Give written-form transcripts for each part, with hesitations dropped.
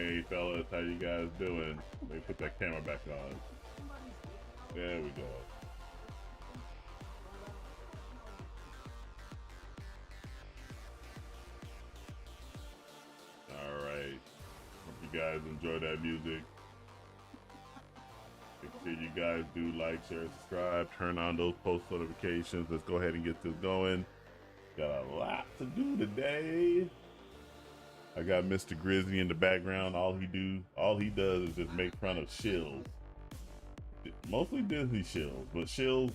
Hey fellas, how you guys doing? Let me put that camera back on. There we go. Alright. Hope you guys enjoy that music. Make sure you guys do like, share, subscribe, turn on those post notifications. Let's go ahead and get this going. Got a lot to do today. I got Mr. Grizzly in the background. All he does is just make fun of shills. Mostly Disney shills, but shills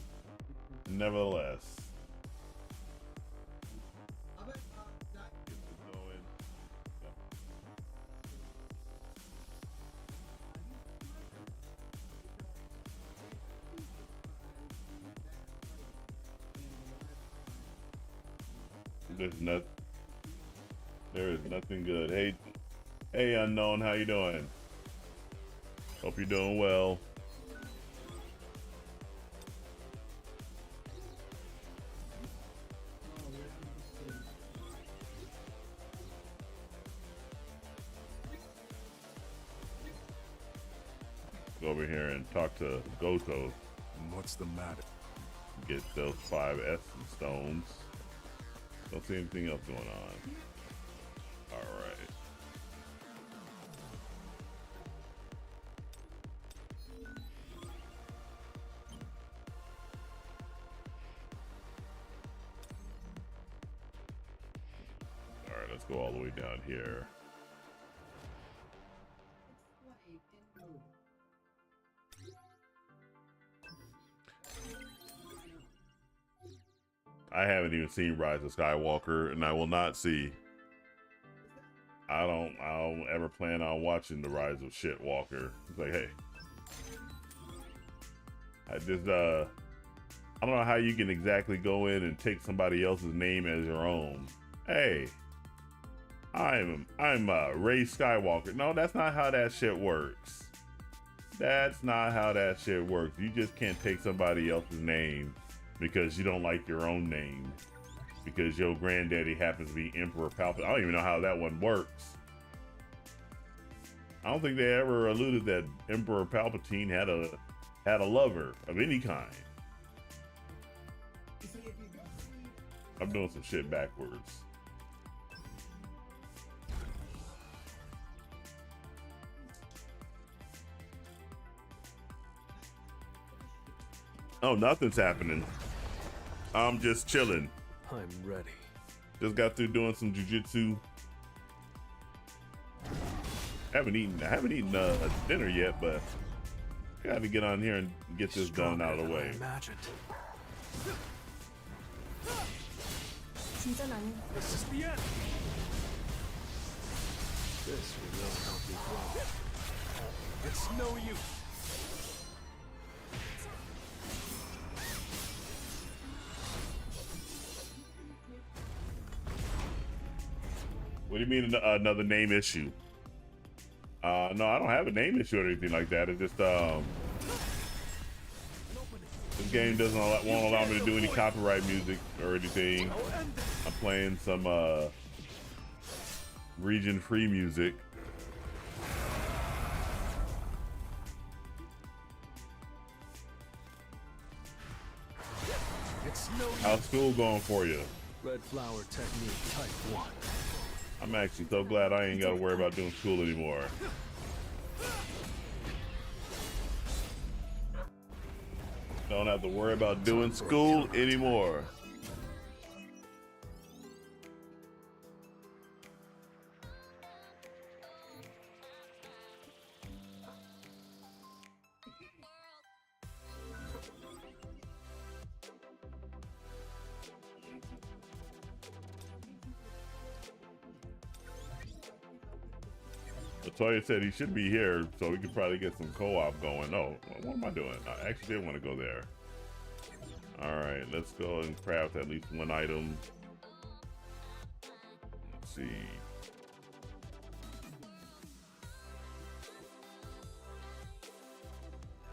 nevertheless. There is nothing good. Hey, unknown, how you doing? Hope you're doing well. Go over here and talk to Goto. What's the matter? Get those 5 essence stones. Don't see anything else going on. All right. All right, let's go all the way down here. I haven't even seen Rise of Skywalker, and I will not see. I don't ever plan on watching the Rise of Shitwalker. It's like, hey, I don't know how you can exactly go in and take somebody else's name as your own. Hey, I'm Ray Skywalker. No, that's not how that shit works. That's not how that shit works. You just can't take somebody else's name because you don't like your own name, because your granddaddy happens to be Emperor Palpatine. I don't even know how that one works. I don't think they ever alluded that Emperor Palpatine had a lover of any kind. I'm doing some shit backwards. Oh, nothing's happening. I'm just chilling. I'm ready. Just got through doing some jujitsu. I haven't eaten dinner yet, but I got to get on here and get this done out of the way. This is the end. This will really help me grow. It's no use. What do you mean another name issue? No, I don't have a name issue or anything like that. It's just this game doesn't won't allow me to do any copyright music or anything. I'm playing some region-free music. How's school going for you? Red flower technique type 1. I'm actually so glad I ain't got to worry about doing school anymore. Don't have to worry about doing school anymore. Latoya said he should be here, so we could probably get some co-op going. Oh, what am I doing? I actually did want to go there. All right, let's go and craft at least one item. Let's see.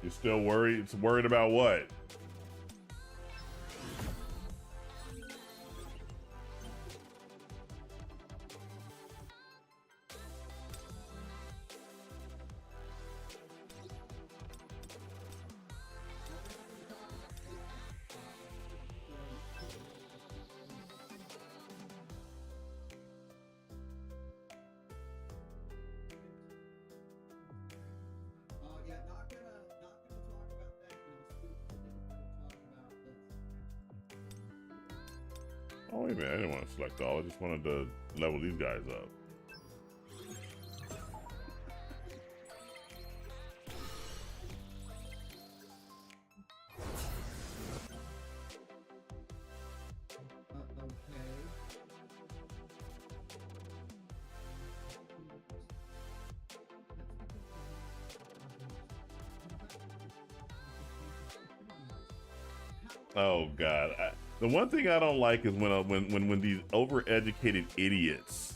You're still worried? It's worried about what? Oh wait a minute, I didn't want to select all. I just wanted to level these guys up. Oh God! The one thing I don't like is when these overeducated idiots.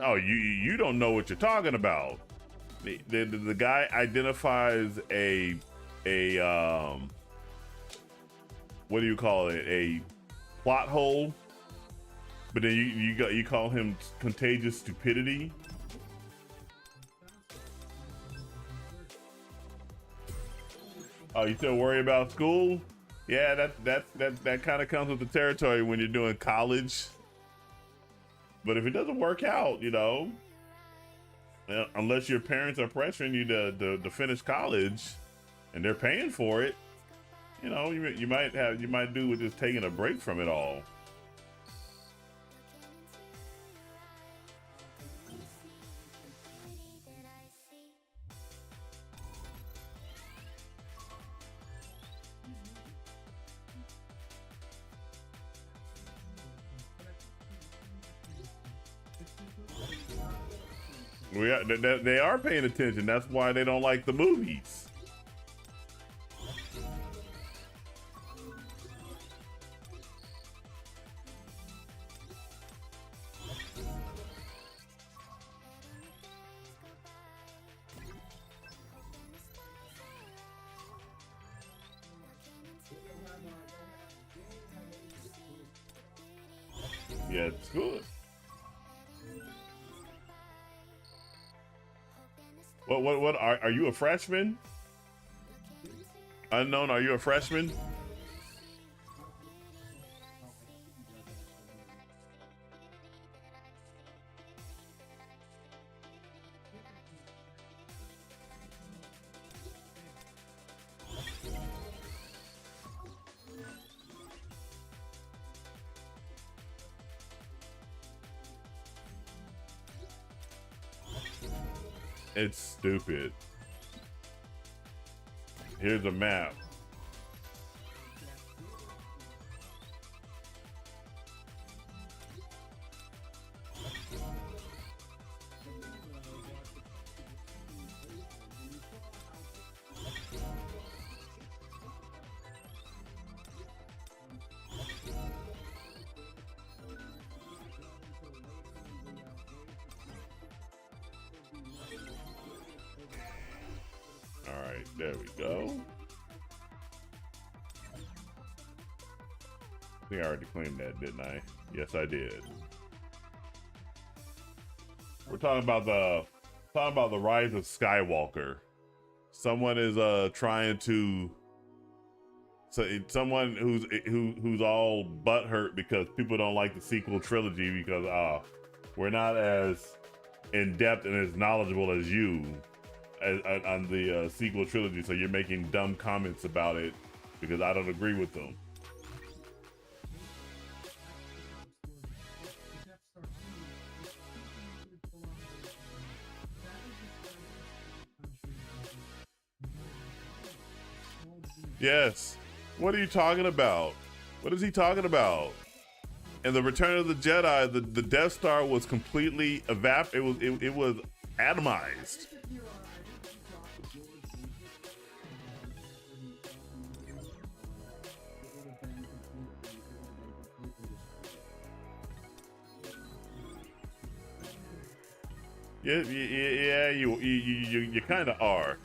Oh, you don't know what you're talking about. The guy identifies a what do you call it? A plot hole, but then you call him contagious stupidity. Oh, you still worry about school? Yeah, that kind of comes with the territory when you're doing college. But if it doesn't work out, you know, unless your parents are pressuring you to finish college, and they're paying for it, you know, you might do with just taking a break from it all. They are paying attention. That's why they don't like the movies. Yeah, it's good. What are you a freshman? Unknown, are you a freshman? It's stupid. Here's a map. All right, there we go. I think I already claimed that, didn't I? Yes, I did. We're talking about the rise of Skywalker. Someone is trying to someone who's all butthurt because people don't like the sequel trilogy because we're not as in depth and as knowledgeable as you on the sequel trilogy, so you're making dumb comments about it because I don't agree with them. Yes. What are you talking about? What is he talking about? In the Return of the Jedi, the Death Star was completely it was atomized. Yeah, you kind of are.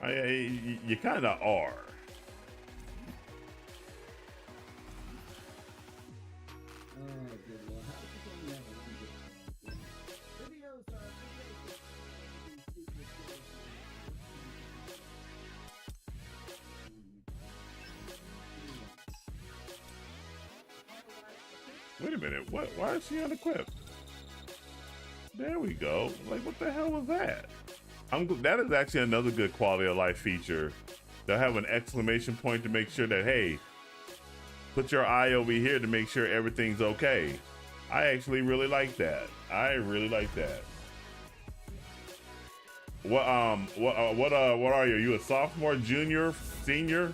You kind of are. Wait a minute, what? Why is she unequipped? There we go. Like, what the hell was that? That is actually another good quality of life feature They'll have an exclamation point to make sure that, hey, put your eye over here to make sure everything's okay. I actually really like that. I really like that. What are you? Are you a sophomore, junior, senior?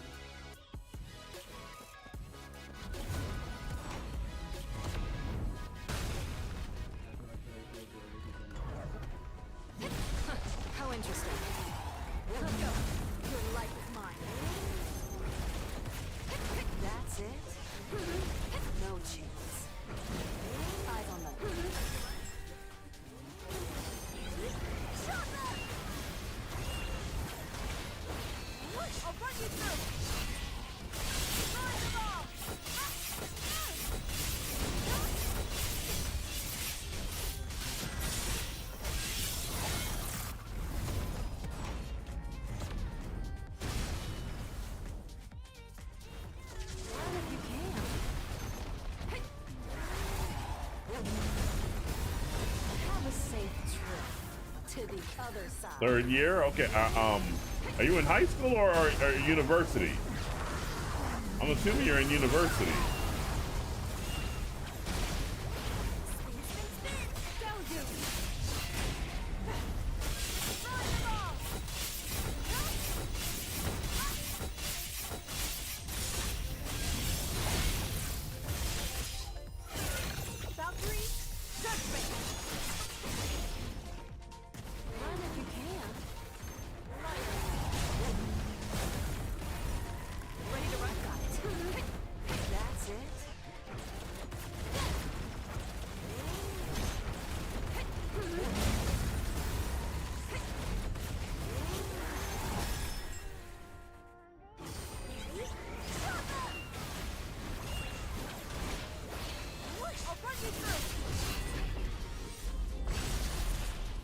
How interesting. Let's go. Your life is mine. That's it. No chance. Eyes on them. I'll run you through. Rise above. Run if you can. Have a safe trip to the other side. Third year? Okay. Are you in high school or university? I'm assuming you're in university.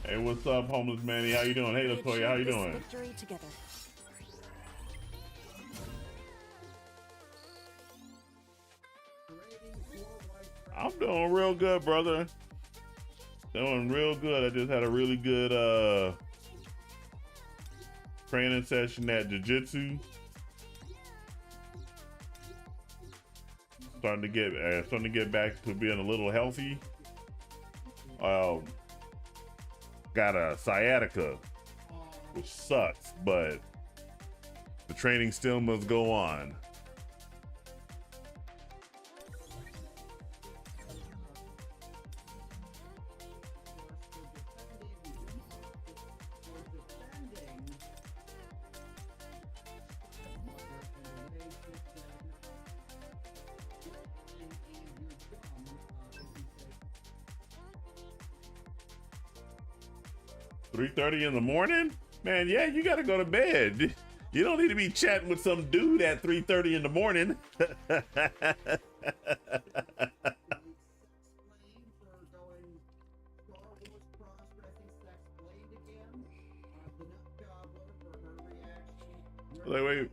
Hey, what's up, homeless Manny? How you doing? Hey, Latoya, how you doing? Victory together. I'm doing real good, brother. Doing real good. I just had a really good training session at jiu-jitsu. Starting to get back to being a little healthy. Got a sciatica, which sucks, but the training still must go on. $3:30 in the morning? Man, yeah, you gotta go to bed. You don't need to be chatting with some dude at 3:30 in the morning. Wait.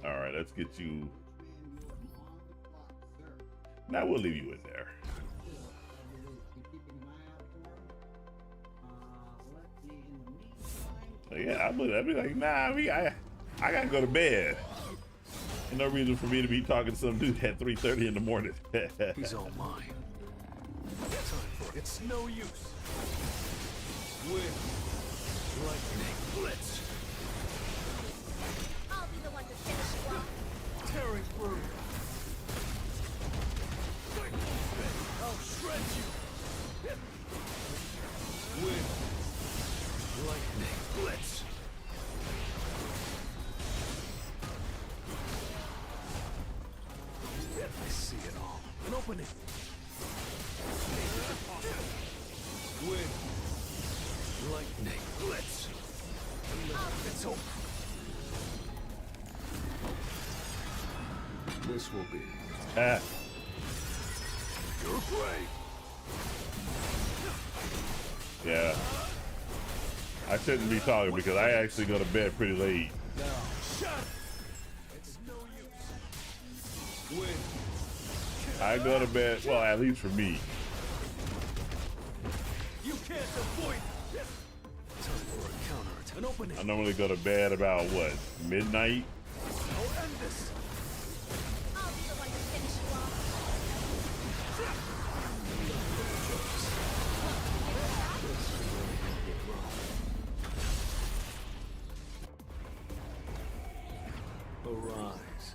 All right, let's get you. Now we'll leave you in there. So yeah, I'd be like, nah, I gotta go to bed. There's no reason for me to be talking to some dude at 3:30 in the morning. He's all mine. Time for it. It's no use. With lightning blitz. I'll be the one to finish you off. Tearing through. I'll shred you. With lightning blitz. I see it all. An opening. With lightning blitz. It's over. This will be your grave. Yeah. I shouldn't be talking because I actually go to bed pretty late. Now, shut. It's no use. With I go to bed, well, at least for me. you can't avoid it. Time for a counterattack. An opening. I normally go to bed about what, midnight? I'll end this. I'll be the one to finish you off. Arise.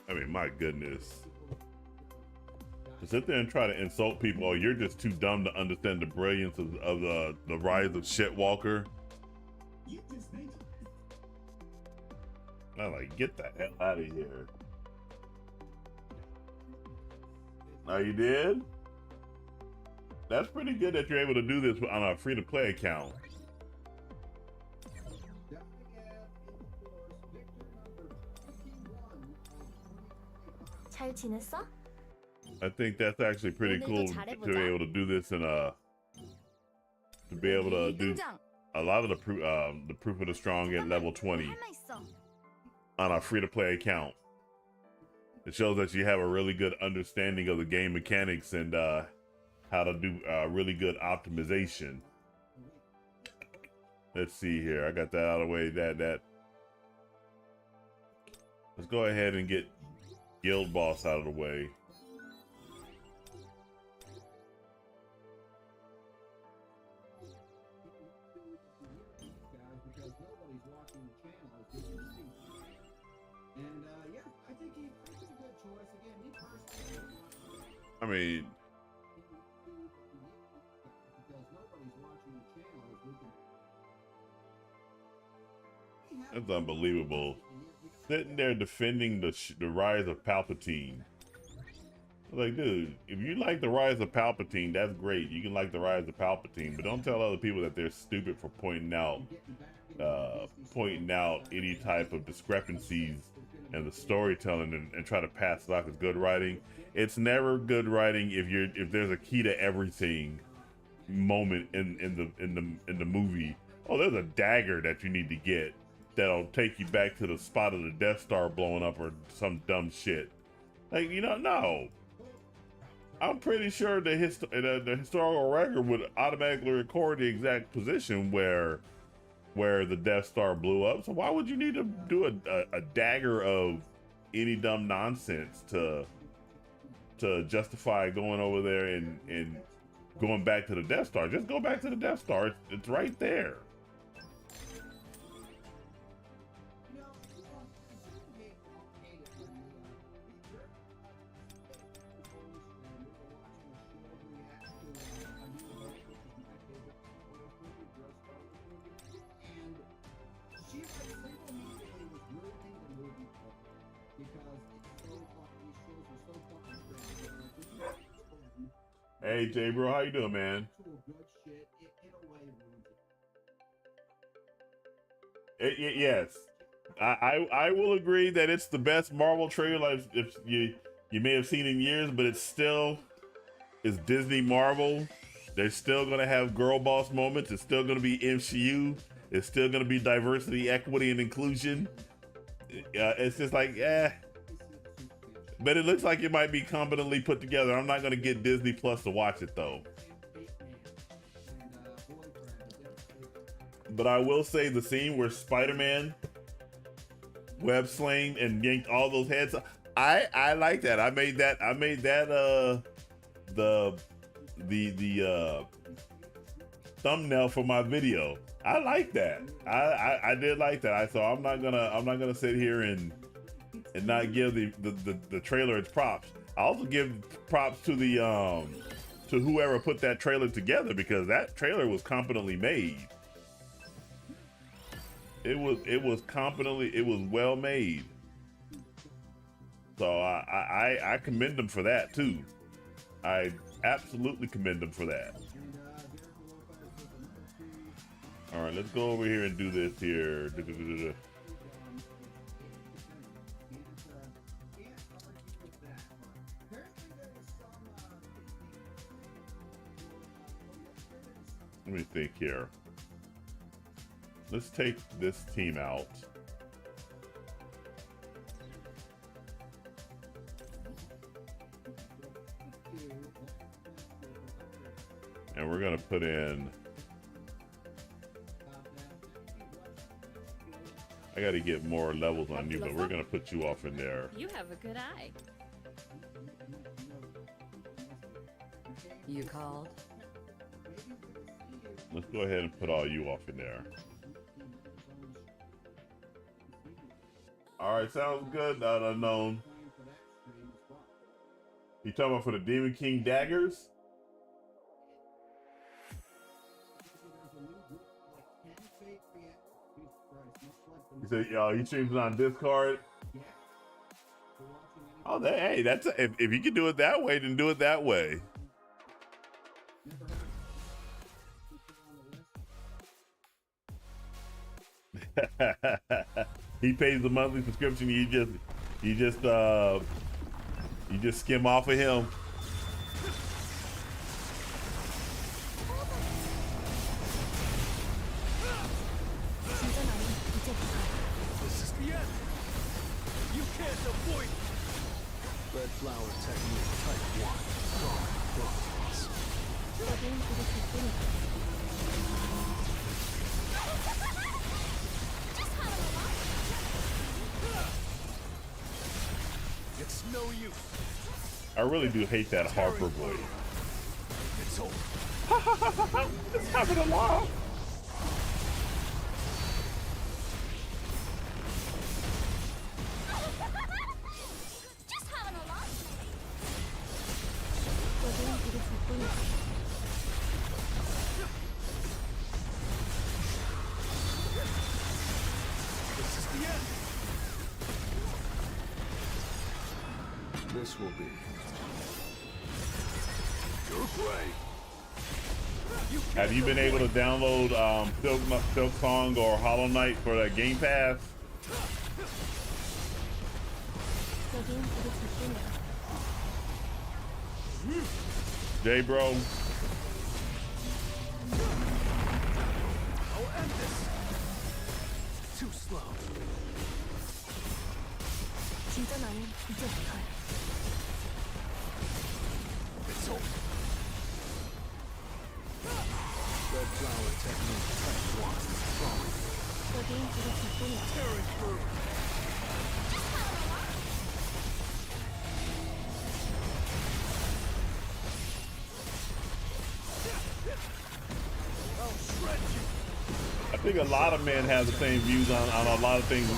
I mean, my goodness. To sit there and try to insult people, oh, you're just too dumb to understand the brilliance of the rise of Shitwalker. I'm like, get the hell out of here. Oh, you did? That's pretty good that you're able to do this on a free-to-play account. 잘 지냈어? I think that's actually pretty cool to be able to do this in a, to be able to do a lot of the proof of the strong at level 20 on a free-to-play account. It shows that you have a really good understanding of the game mechanics and how to do really good optimization. Let's see here. I got that out of the way. That. Let's go ahead and get Guild Boss out of the way. I mean, it's unbelievable. Sitting there defending the rise of Palpatine. Like, dude, if you like the rise of Palpatine, that's great. You can like the rise of Palpatine, but don't tell other people that they're stupid for pointing out any type of discrepancies in the storytelling and try to pass it off as good writing. It's never good writing if there's a key to everything moment in the movie. Oh, there's a dagger that you need to get that'll take you back to the spot of the Death Star blowing up or some dumb shit. Like, you know, no. I'm pretty sure the historical record would automatically record the exact position where the Death Star blew up. So why would you need to do a dagger of any dumb nonsense to justify going over there and going back to the Death Star? Just go back to the Death Star. It's right there. Hey, Jay, bro, how you doing, man? Yes, I will agree that it's the best Marvel trailer if you may have seen in years, but it's Disney Marvel. They're still gonna have girl boss moments. It's still gonna be MCU. It's still gonna be diversity, equity, and inclusion. It's just like, but it looks like it might be competently put together. I'm not gonna get Disney Plus to watch it though. But I will say the scene where Spider-Man web slinged and yanked all those heads. I like that. I made that the thumbnail for my video. I like that. I did like that. So I'm not gonna sit here and not give the trailer its props. I also give props to to whoever put that trailer together, because that trailer was competently made. It was well made. So I commend them for that too. I absolutely commend them for that. All right, let's go over here and do this here. Let me think here. Let's take this team out. And we're gonna put in. I gotta get more levels on you, but we're gonna put you off in there. You have a good eye. You called? Let's go ahead and put all you off in there. All right, sounds good. Unknown. You talking about for the Demon King daggers? You said he streams on Discord. Oh, hey, that's if you can do it that way, then do it that way. He pays the monthly subscription. You just skim off of him. This is the end. You can't avoid it. Red flower technique type 1. Strong progress. It's no use. I really do hate that Harper voice. It's over. It's having a laugh. Just having a laugh. This is the end. This will be your grave. Have you been able to download Silk Song or Hollow Knight for the Game Pass? Jay, bro. I'll end this. Too slow. It's over. Red flower technique type 1. Strong. Tearing through. I'll shred you. I think a lot of men have the same views on a lot of things,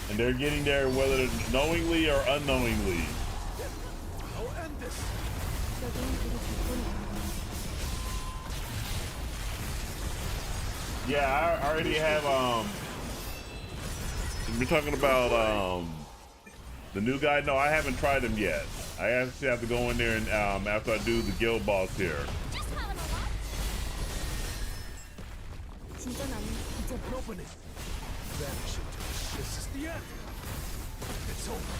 and they're getting there whether knowingly or unknowingly. I'll end this. Yeah, I already have we're talking about the new guy. No, I haven't tried him yet. I actually have to go in there and after I do the guild boss here. Just having a laugh. An opening. Vanish into this is the end. It's over.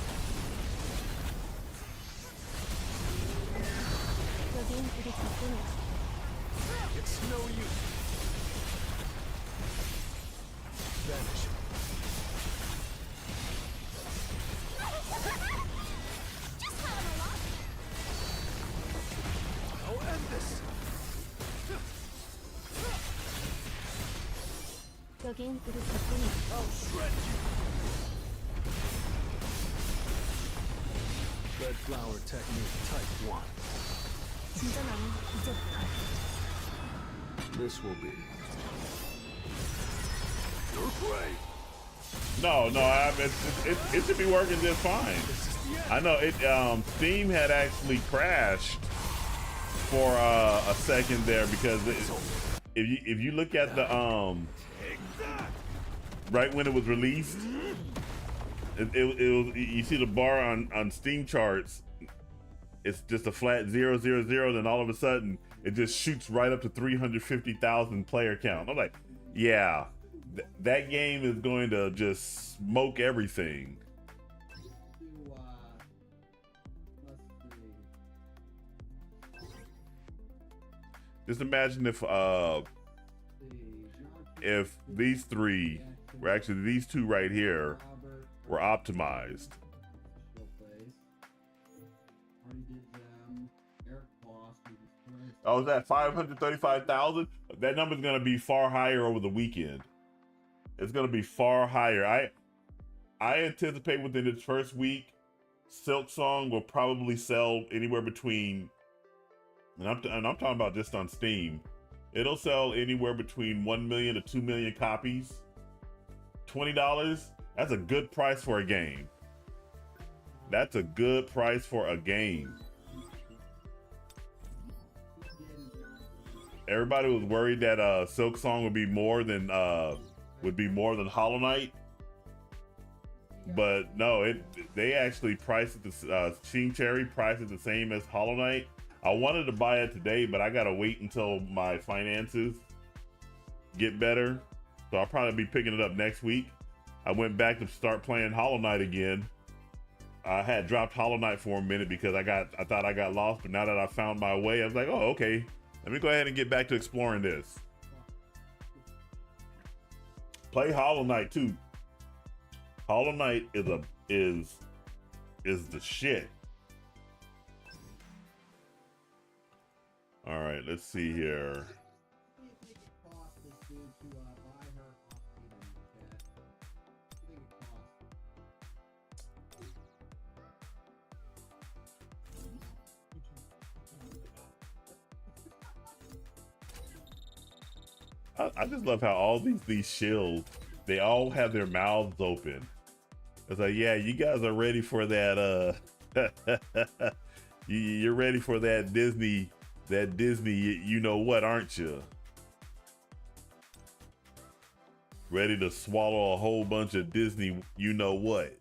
It's no use. Vanish. Just having a laugh. I'll end this. I'll shred you. Red flower technique type 1. This will be your grave. No, it should be working just fine. This is the end. I know it. Steam had actually crashed for a second there because if you look at the Take that. right when it was released, it was, you see the bar on Steam charts. It's just a flat 000. Then all of a sudden, it just shoots right up to 350,000 player count. I'm like, yeah, that game is going to just smoke everything. Just imagine if these three were actually these two right here were optimized. Oh, is that 535,000? That number's gonna be far higher over the weekend. It's gonna be far higher. I anticipate within its first week, Silk Song will probably sell anywhere between, and I'm talking about just on Steam. It'll sell anywhere between 1 million to 2 million copies. $20, that's a good price for a game. That's a good price for a game. Everybody was worried that Silk Song would be more than Hollow Knight. But no, they actually priced it, Sheen Cherry priced it the same as Hollow Knight. I wanted to buy it today, but I gotta wait until my finances get better. So I'll probably be picking it up next week. I went back to start playing Hollow Knight again. I had dropped Hollow Knight for a minute because I thought I got lost, but now that I found my way, I was like, oh, okay. Let me go ahead and get back to exploring this. Play Hollow Knight too. Hollow Knight is the shit. All right, let's see here. I just love how all these shills, they all have their mouths open. It's like, yeah, you guys are ready for that. You're ready for that Disney, you know what, aren't you? Ready to swallow a whole bunch of Disney, you know what?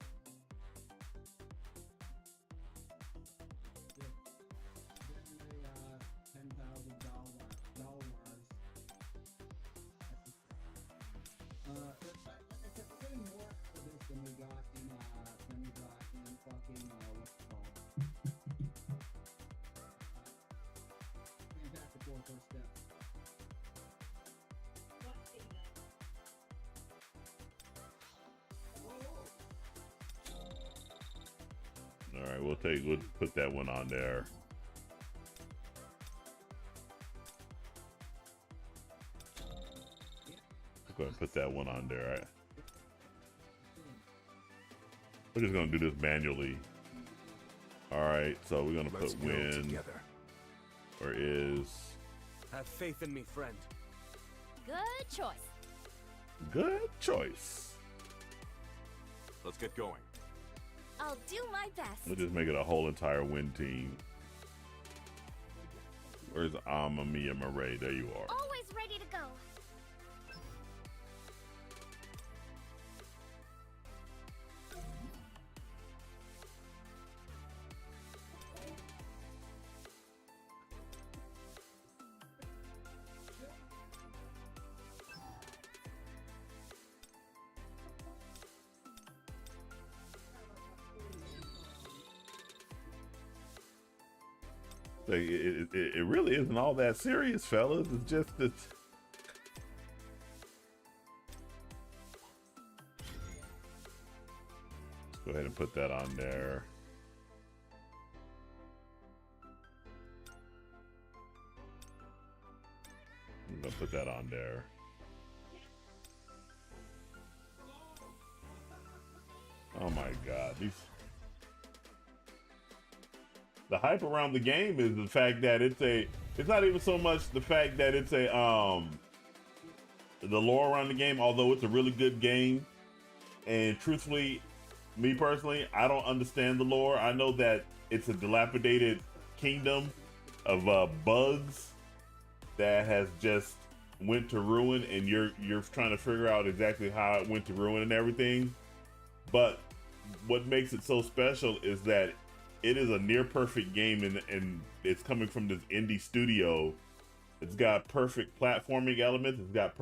All right, we'll put that one on there. Go ahead and put that one on there. Right? We're just gonna do this manually. All right, so we're gonna put win. Together. Where is? Have faith in me, friend. Good choice. Good choice. Let's get going. I'll do my best. We'll just make it a whole entire win team. Where's Mia Murray? There you are. Always ready to go. It really isn't all that serious, fellas. It's just that. Let's go ahead and put that on there. I'm gonna put that on there. Oh my God, the hype around the game is the fact that it's not even so much the fact that it's the lore around the game, although it's a really good game. And truthfully, me personally, I don't understand the lore. I know that it's a dilapidated kingdom of bugs that has just went to ruin, and you're trying to figure out exactly how it went to ruin and everything. But what makes it so special is that it is a near perfect game, and it's coming from this indie studio. It's got perfect platforming elements. It's got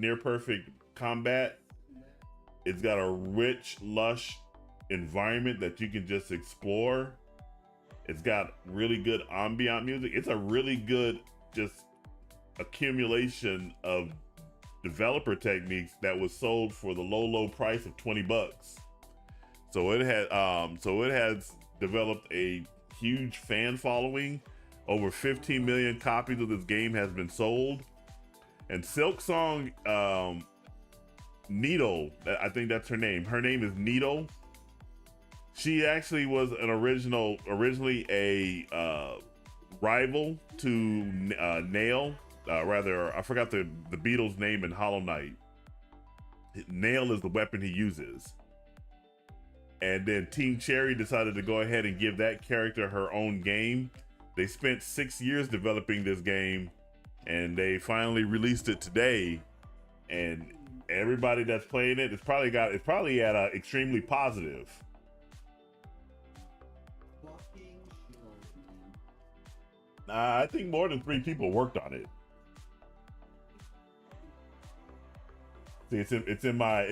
near perfect combat. It's got a rich, lush environment that you can just explore. It's got really good ambient music. It's a really good just accumulation of developer techniques that was sold for the low price of $20. So it has developed a huge fan following. Over 15 million copies of this game has been sold. And Silk Song, Needle, I think that's her name. Her name is Needle. She actually was an originally a rival to Nail. Rather, I forgot the Beatles' name in Hollow Knight. Nail is the weapon he uses. And then Team Cherry decided to go ahead and give that character her own game. They spent 6 years developing this game, and they finally released it today. And everybody that's playing it, it's probably at a extremely positive. I think more than 3 people worked on it. See, it's in my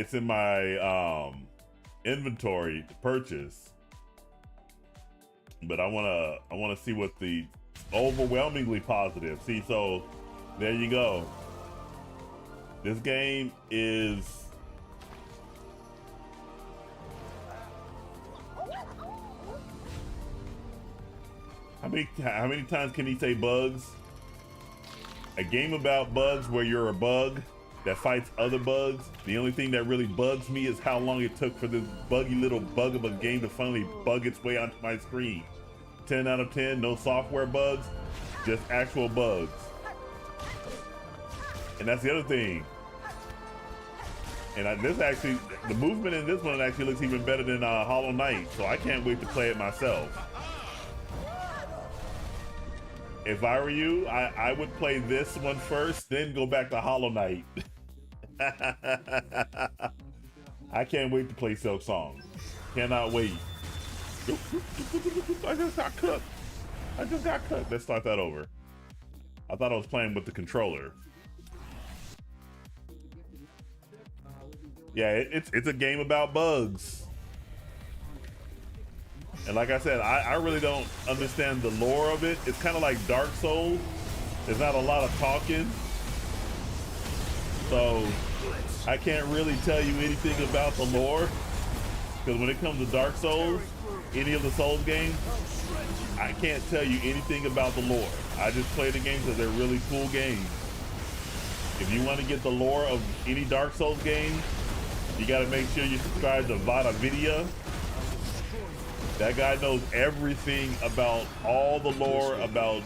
inventory to purchase, but I wanna see what the overwhelmingly positive. See, so there you go. This game is how many times can he say bugs? A game about bugs where you're a bug that fights other bugs. The only thing that really bugs me is how long it took for this buggy little bug of a game to finally bug its way onto my screen. 10 out of 10, no software bugs, just actual bugs. And that's the other thing. And the movement in this one actually looks even better than Hollow Knight, so I can't wait to play it myself. If I were you, I would play this one first, then go back to Hollow Knight. I can't wait to play Silk Song. Cannot wait. I just got cooked. Let's start that over. I thought I was playing with the controller. Yeah, it's a game about bugs. And like I said, I really don't understand the lore of it. It's kind of like Dark Souls. There's not a lot of talking. So I can't really tell you anything about the lore. Because when it comes to Dark Souls, any of the Souls games, I can't tell you anything about the lore. I just play the games because they're really cool games. If you want to get the lore of any Dark Souls game, you got to make sure you subscribe to Vada Vidya. That guy knows everything about all the lore about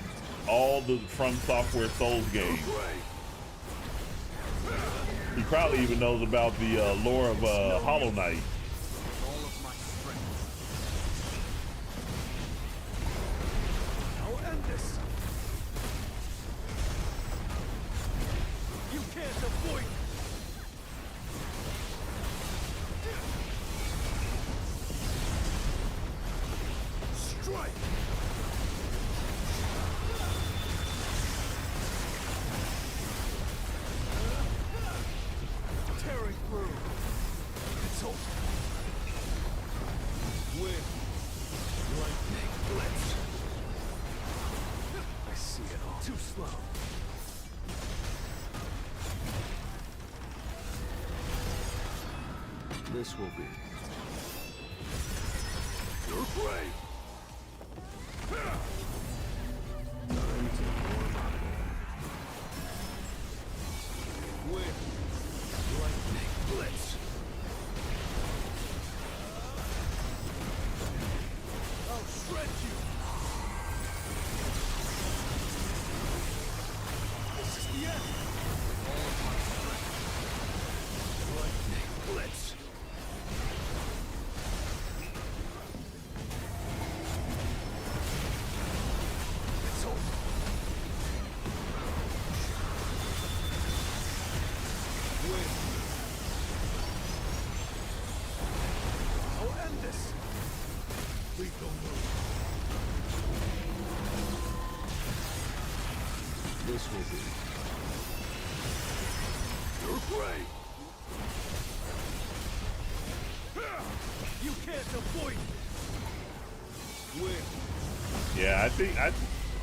all the From Software Souls games. He probably even knows about the lore of Hollow Knight. I'll end this. You can't avoid it. Strike. Tearing through. It's over. Wind. Lightning blitz. I see it all. Too slow. This will be your grave. Time to warm up. Wind. Lightning blitz. I'll shred you. This is the end. All of my strength. Lightning blitz. It's over. Wind. I'll end this. Please don't move. This will be your grave. You can't avoid it. Win. Yeah,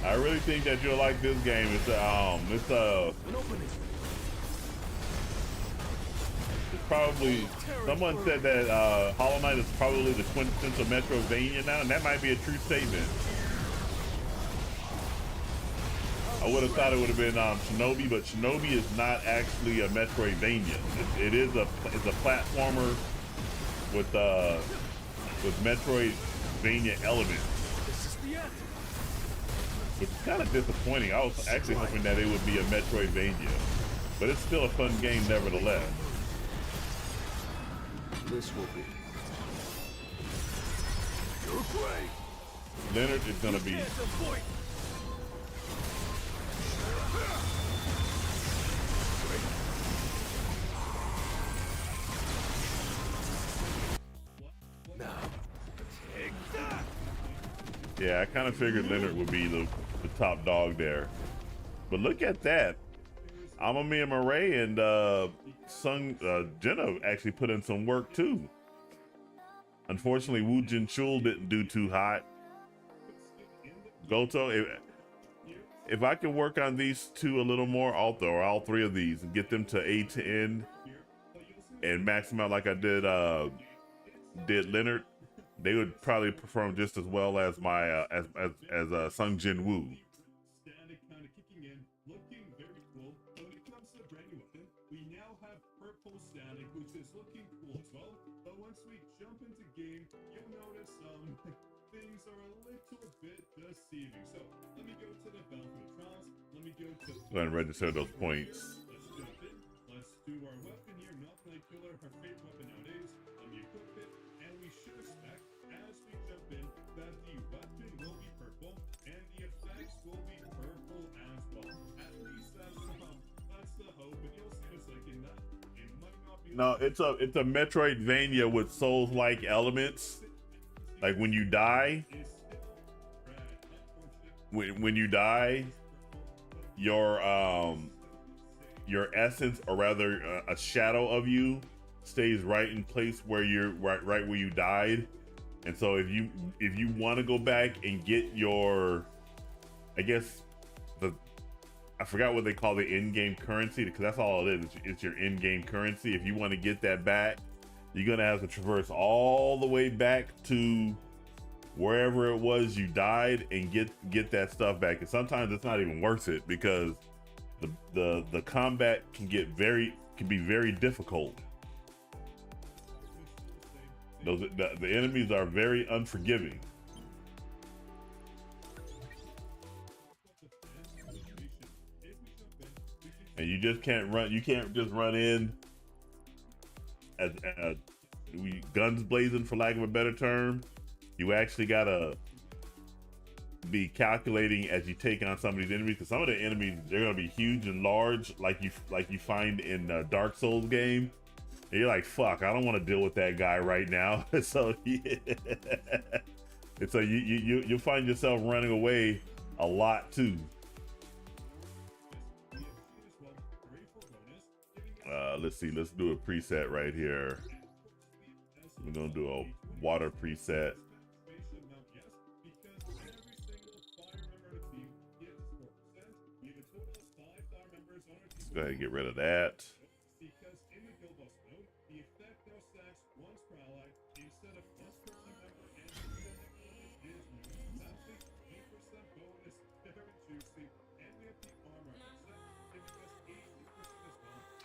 I really think that you'll like this game. It's An opening. probably, someone said that Hollow Knight is probably the quintessential Metroidvania now, and that might be a true statement. I would have thought it would have been Shinobi, but Shinobi is not actually a Metroidvania. It is a platformer with Metroidvania elements. This is the end. Which is kind of disappointing. I was actually hoping that it would be a Metroidvania, but it's still a fun game nevertheless. This will be your grave. Leonard is gonna be. Now, take that. Yeah, I kind of figured Leonard would be the top dog there. But look at that. Amami and Murray and Jenna actually put in some work too. Unfortunately, Woo Jin Chul didn't do too hot. Goto, if I can work on these two a little more, all three of these, and get them to A to N and max them out like I did Leonard, they would probably perform just as well as my as Sung Jin Woo. Go ahead and register those points. Let's do our weapon here. Not like killer, her favorite weapon nowadays. Let me equip it, and we should expect as we jump in that the weapon will be purple and the effects will be purple as well. At least that's the hope, and you'll see in a second that it might not be. No, it's a Metroidvania with Souls-like elements. Like when you die, when you die, your essence, or rather a shadow of you, stays right in place where you're right where you died. And so if you want to go back and get your, I guess I forgot what they call the in-game currency, because that's all it is. It's your in-game currency. If you want to get that back, you're gonna have to traverse all the way back to wherever it was you died and get that stuff back. And sometimes it's not even worth it, because the combat can be very difficult. The enemies are very unforgiving. And you just can't run. You can't just run in as guns blazing, for lack of a better term. You actually gotta be calculating as you take on some of these enemies, because some of the enemies, they're gonna be huge and large, like you find in Dark Souls game. And you're like, fuck, I don't want to deal with that guy right now. So yeah. And so you'll find yourself running away a lot too. Let's see, let's do a preset right here. We're gonna do a water preset. Let's go ahead and get rid of that.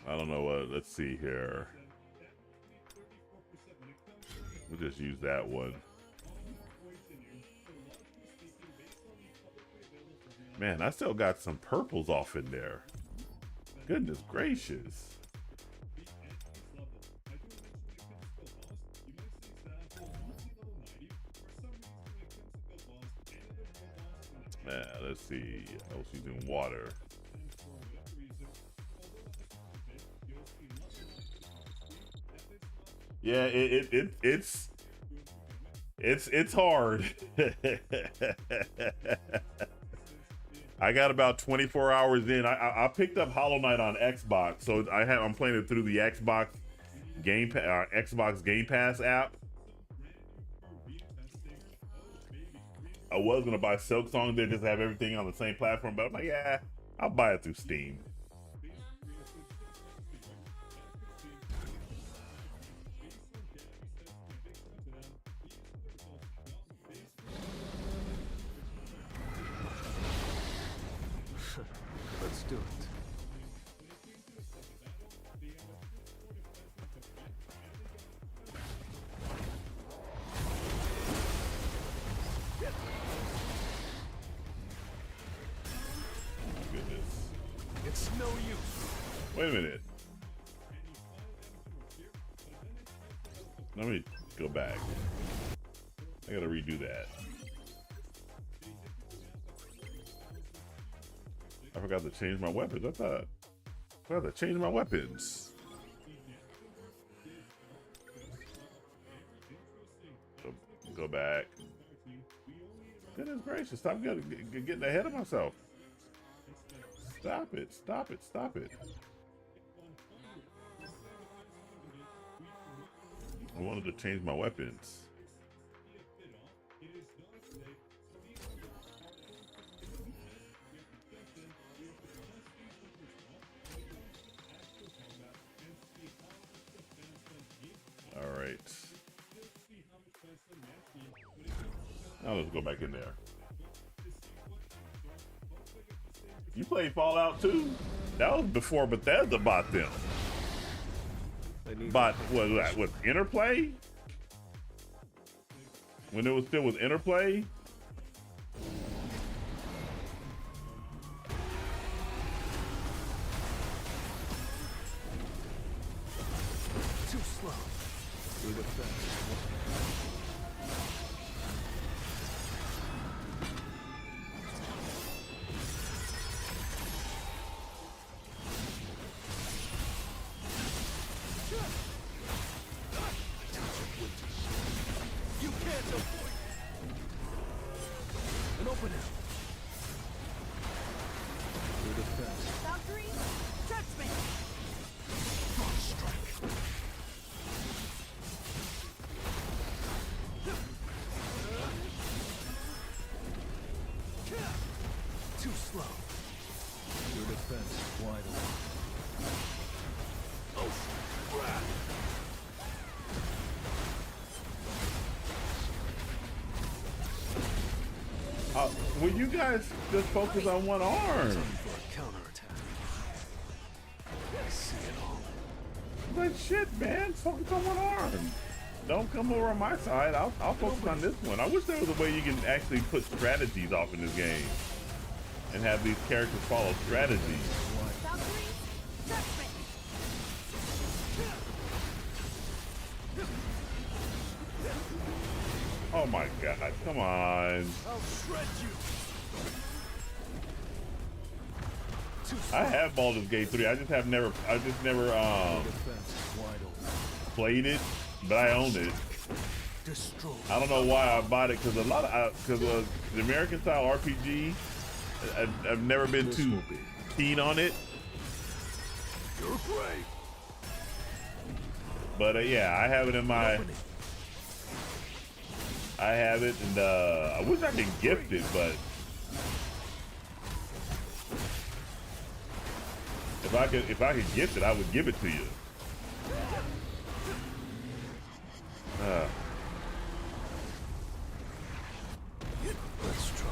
I don't know what, let's see here. We'll just use that one. Man, I still got some purples off in there. Goodness gracious. Let's see. I was using water. Yeah, it's hard. I got about 24 hours in. I picked up Hollow Knight on Xbox, so I'm playing it through the Xbox Game Pass app. I was gonna buy Silksong there, just have everything on the same platform, but I'm like, yeah, I'll buy it through Steam. Let's do it. Goodness. It's no use. Wait a minute. Let me go back. I gotta redo that. I forgot to change my weapons. I forgot to change my weapons. Go back. Goodness gracious, stop getting ahead of myself. Stop it, stop it, stop it. I wanted to change my weapons. All right. Now let's go back in there. You played Fallout 2? That was before Bethesda bought them. But what was that? With Interplay? When it was still with Interplay? Too slow. Through the fence. You can't avoid an opening. Through the fence. Valkyrie, judgment. Front strike. Too slow. Through the fence, wide open. Oh, crap. Will you guys just focus on one arm? Time for a counterattack. I see it all. But shit, man, focus on one arm. Don't come over on my side. I'll focus on this one. I wish there was a way you can actually put strategies off in this game and have these characters follow strategies. Valkyrie, judgment. Oh my god, come on. I'll shred you. Too slow. I have Baldur's Gate 3. I just never Defense wide open. played it, but I own it. Destroy. I don't know why I bought it, because the American style RPG, I've never been This too will be. keen on it. You're great. But yeah, I have it in my. Opening. I have it, and I wish I could gift it, but if I could gift it, I would give it to you. Let's try.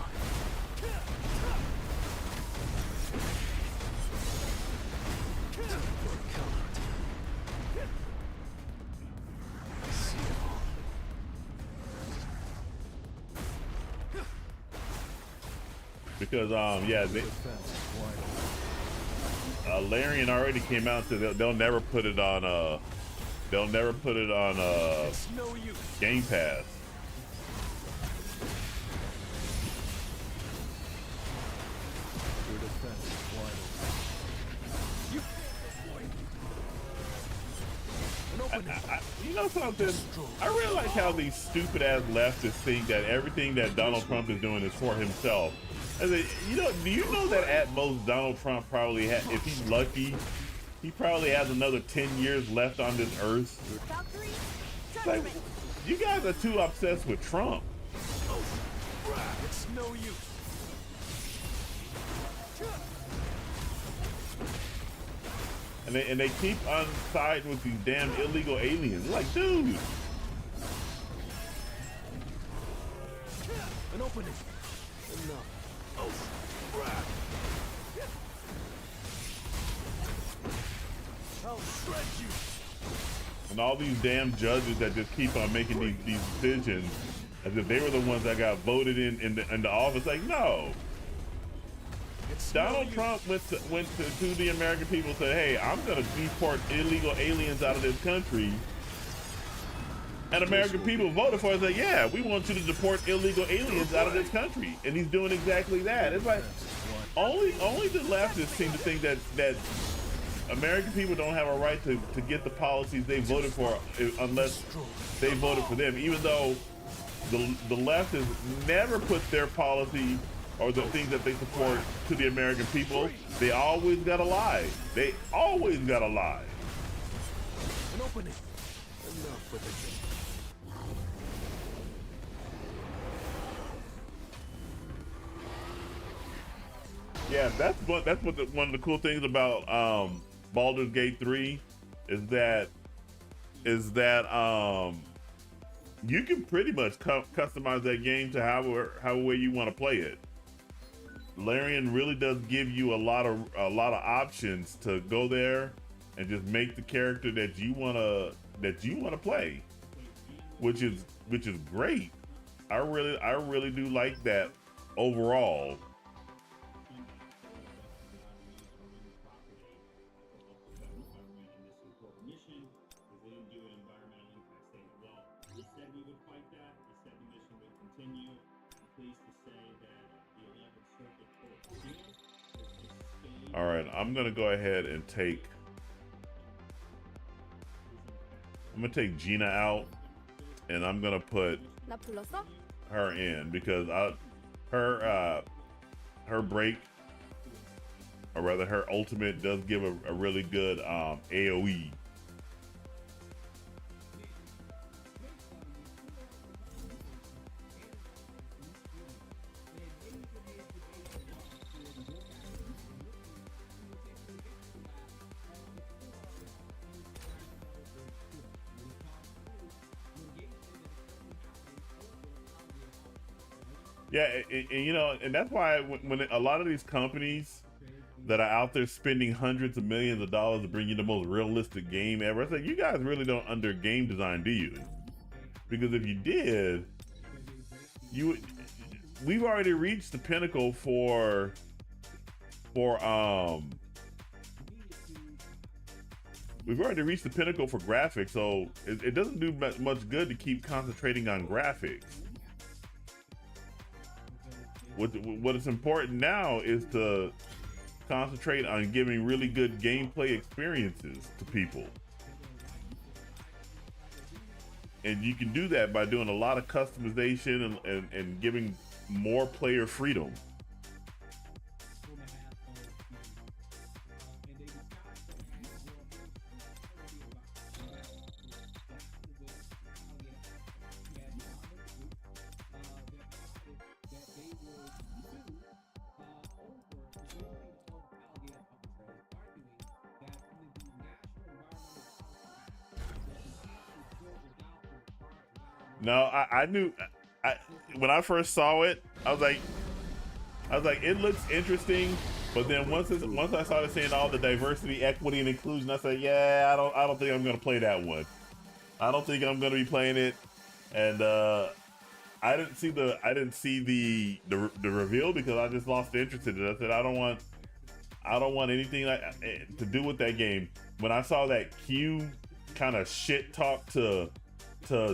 Time for a counterattack. I see it all. Because yeah, Defense wide open. Larian already came out, so they'll never put it on It's no use. Game Pass. Your defense is wide open. You can't avoid an opening. You know something? I really like how these stupid ass leftists think that everything that Donald Trump is doing is for himself. Do you know that at most Donald Trump probably if he's lucky, he probably has another 10 years left on this earth. Valkyrie, Like, judgment. you guys are too obsessed with Trump. Oh, crap. It's no use. And they keep on siding with these damn illegal aliens. Like, dude. An opening. Enough. Oh, crap. I'll shred you. And all these damn judges that just keep on making these decisions as if they were the ones that got voted in the office. Like, no. It's Donald no Trump went to the American people and said, hey, I'm going to deport illegal aliens out of this country. And American people voted for it and said, yeah, we want you to deport illegal aliens out of this country. And he's doing exactly that. It's like, only the leftists seem to think that American people don't have a right to get the policies they voted for unless they voted for them, even though the left has never put their policy or the things that they support to the American people. They always gotta lie. They always gotta lie. An opening. Enough with it. Yeah, that's one of the cool things about Baldur's Gate 3 is that you can pretty much customize that game to however way you want to play it. Larian really does give you a lot of options to go there and just make the character that you wanna play, which is great. I really do like that overall. All right, I'm gonna go ahead and take Gina out, and I'm gonna put 나 불렀어? her in because her break, or rather her ultimate, does give a really good AoE. Yeah, and you know, and that's why when a lot of these companies that are out there spending hundreds of millions of dollars to bring you the most realistic game ever, I say, you guys really don't under game design, do you? Because if you did, we've already reached the pinnacle for graphics, so it doesn't do much good to keep concentrating on graphics. What is important now is to concentrate on giving really good gameplay experiences to people. And you can do that by doing a lot of customization and giving more player freedom. No, I knew when I first saw it, I was like, it looks interesting. But then once I started seeing all the diversity, equity, and inclusion, I said, yeah, I don't think I'm gonna play that one. I don't think I'm gonna be playing it. And I didn't see the reveal because I just lost interest in it. I said I don't want anything to do with that game. When I saw that Q kind of shit talk to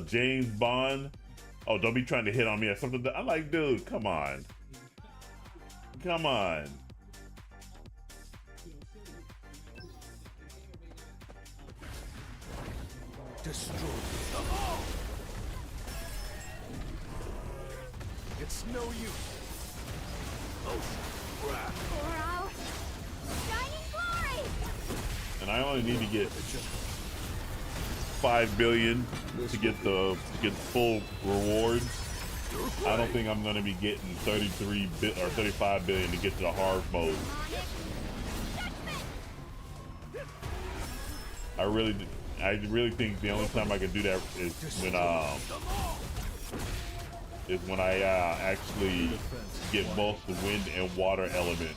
James Bond, oh, don't be trying to hit on me or something. I'm like, dude, come on. Destroy them all. It's no use. Oh, crap. For our shining glory! And I only need to get 5 billion to get the full rewards. I don't think I'm going to be getting 33 or 35 billion to get to the hard mode. I really think the only time I can do that is when I actually get both the wind and water elements.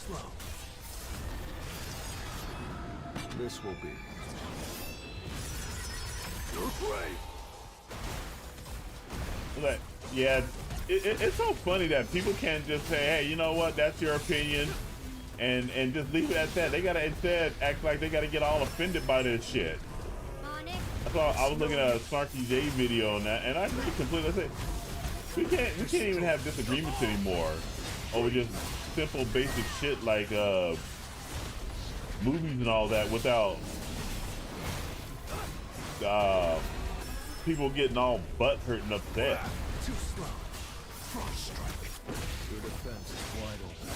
slow. This will be. You're great. But yeah, it's so funny that people can't just say, hey, you know what, that's your opinion, and just leave it at that. They gotta instead act like they gotta get all offended by this shit. That's why I was looking at a Snarky J video on that, and I agree completely. I said, we can't even have disagreements anymore over just simple basic shit like movies and all that without people getting all butt hurt and upset. Too slow. Frost strike. Your defense is wide open.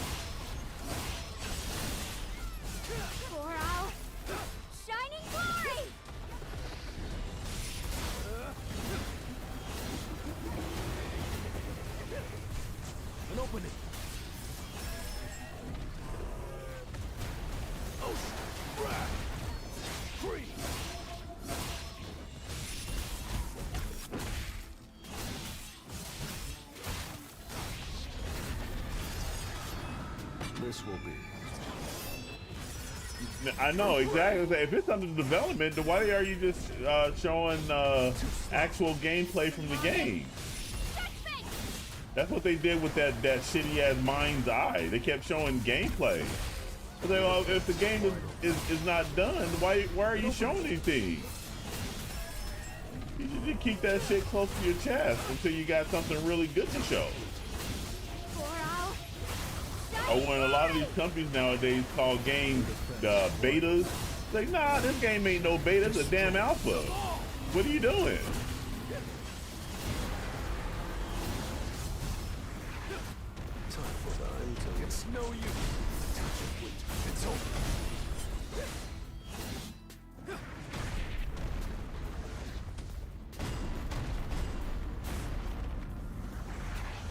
For our shining glory! An opening. Ocean. Wrath. Freeze. This will be. I know exactly. If it's under development, then why are you just showing actual gameplay from the game? That's what they did with that shitty ass Mind's Eye. They kept showing gameplay. I was like, well, if the game is not done, why are you showing anything? You should just keep that shit close to your chest until you got something really good to show. Or when a lot of these companies nowadays call games betas, it's like, nah, this game ain't no beta, it's a damn alpha. What are you doing? Time for the until it's no use. It's over.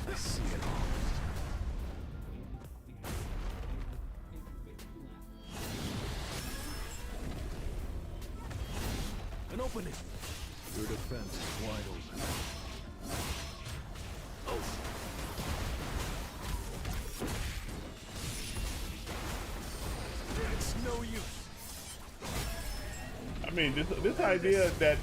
I see it all. An opening. Your defense is wide open. Oh. It's no use. I mean, this idea that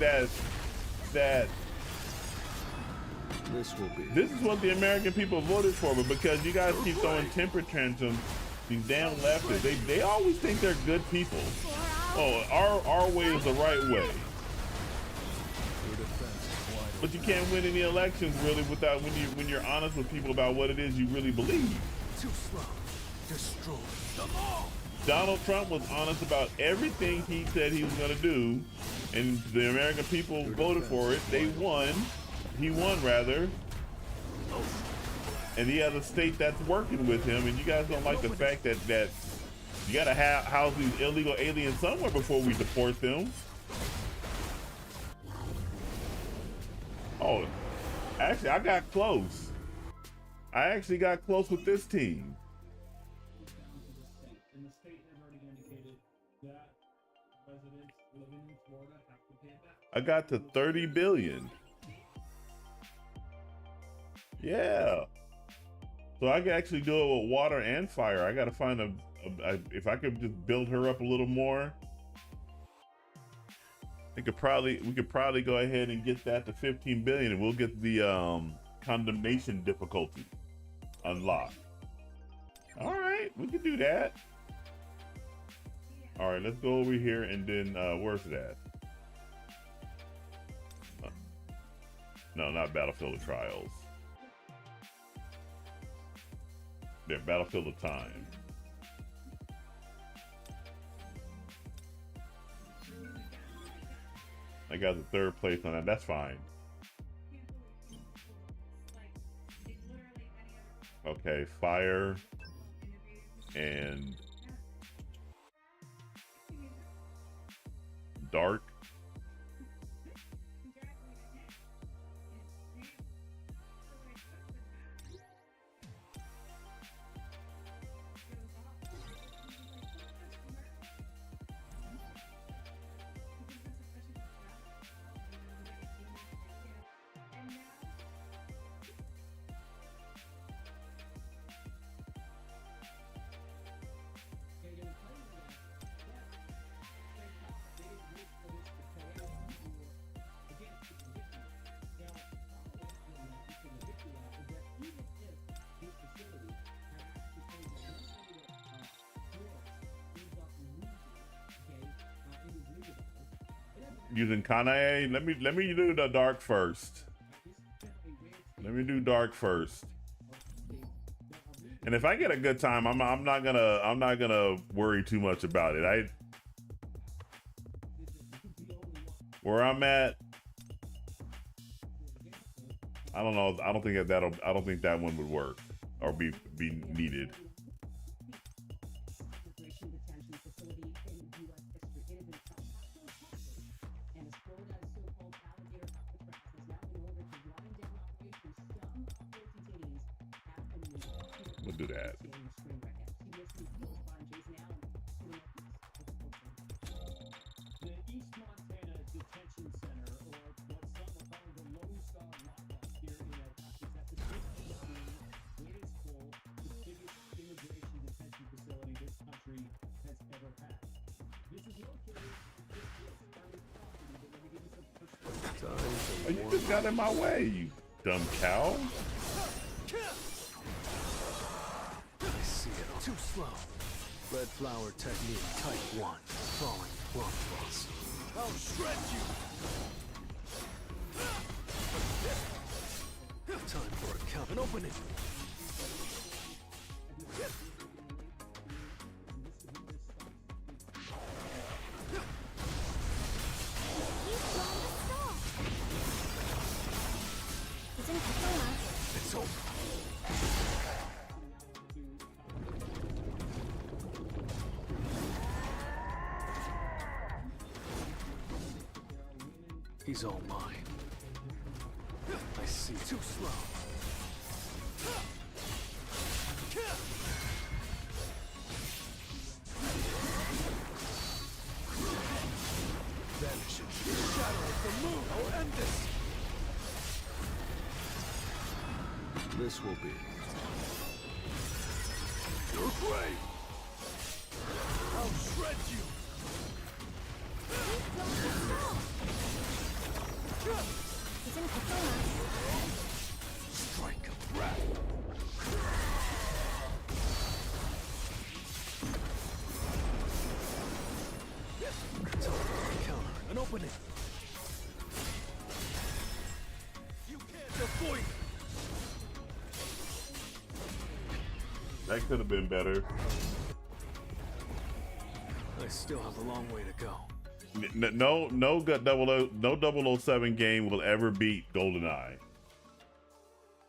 This will be. this is what the American people voted for, but because you guys keep throwing temper tantrums, these damn leftists, they always think they're good people. Oh, our way is the right way. But you can't win any elections really without when you're honest with people about what it is you really believe. Too slow. Destroy them all. Donald Trump was honest about everything he said he was going to do, and the American people voted for it. They won. He won, rather. And he has a state that's working with him, and you guys don't like the fact that you got to house these illegal aliens somewhere before we deport them. Oh, actually, I got close. I actually got close with this team. And the state has already indicated that residents living in Florida have to pay back. I got to 30 billion. Yeah. So I can actually do it with water and fire. I got to find if I could just build her up a little more. We could probably go ahead and get that to 15 billion, and we'll get the condemnation difficulty unlocked. All right, we can do that. All right, let's go over here and then where's that? No, not Battlefield of Trials. There, Battlefield of Time. I got the third place on that. That's fine. Okay, fire and dark. using Kanae. Let me do the dark first. Let me do dark first. And if I get a good time, I'm not gonna worry too much about it. Where I'm at, I don't know. I don't think that one would work or be needed. We'll do that. The East Montana Detention Center, or what some will call the Lone Star Lockup here in El Paso, is at the biggest it is full, the biggest immigration detention facility this country has ever had. This is located just on this property, but let me give you some perspective. Oh, you just got in my way, you dumb cow. I see it. Too slow. Red flower technique, type 1. Falling plump face. I'll shred you! Time for a count. An opening. It's over. He's all mine. I see. Too slow. Vanishing. Shadow of the moon. I'll end this. This will be your grave. I'll shred you. Strike of wrath. Counter. An opening. You can't avoid it. That could have been better. I still have a long way to go. No 007 game will ever beat GoldenEye.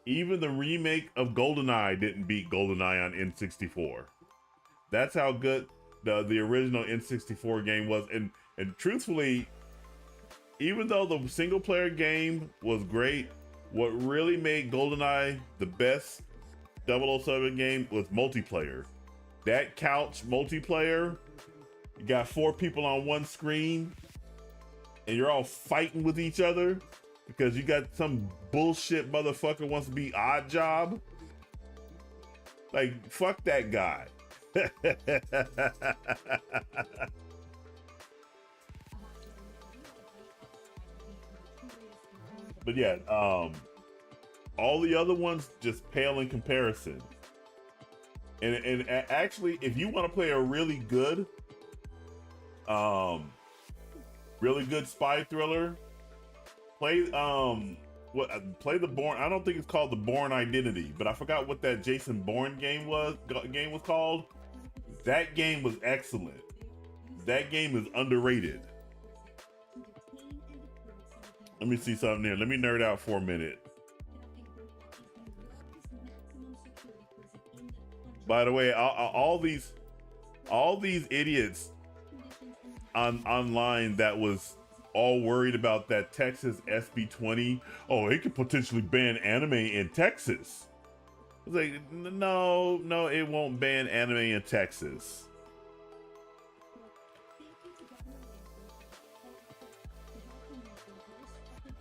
Even the remake of GoldenEye didn't beat GoldenEye on N64. That's how good the original N64 game was. And truthfully, even though the single player game was great, what really made GoldenEye the best 007 game was multiplayer. That couch multiplayer, you got 4 people on one screen and you're all fighting with each other because you got some bullshit motherfucker wants to be Odd Job. Like, fuck that guy. But yeah, all the other ones just pale in comparison. And actually, if you want to play a really good spy thriller, play the Bourne. I don't think it's called the Bourne Identity, but I forgot what that Jason Bourne game was called. That game was excellent. That game is underrated. Let me see something here. Let me nerd out for a minute. By the way, all these idiots online that was all worried about that Texas SB20. Oh, it could potentially ban anime in Texas. I was like, no, it won't ban anime in Texas.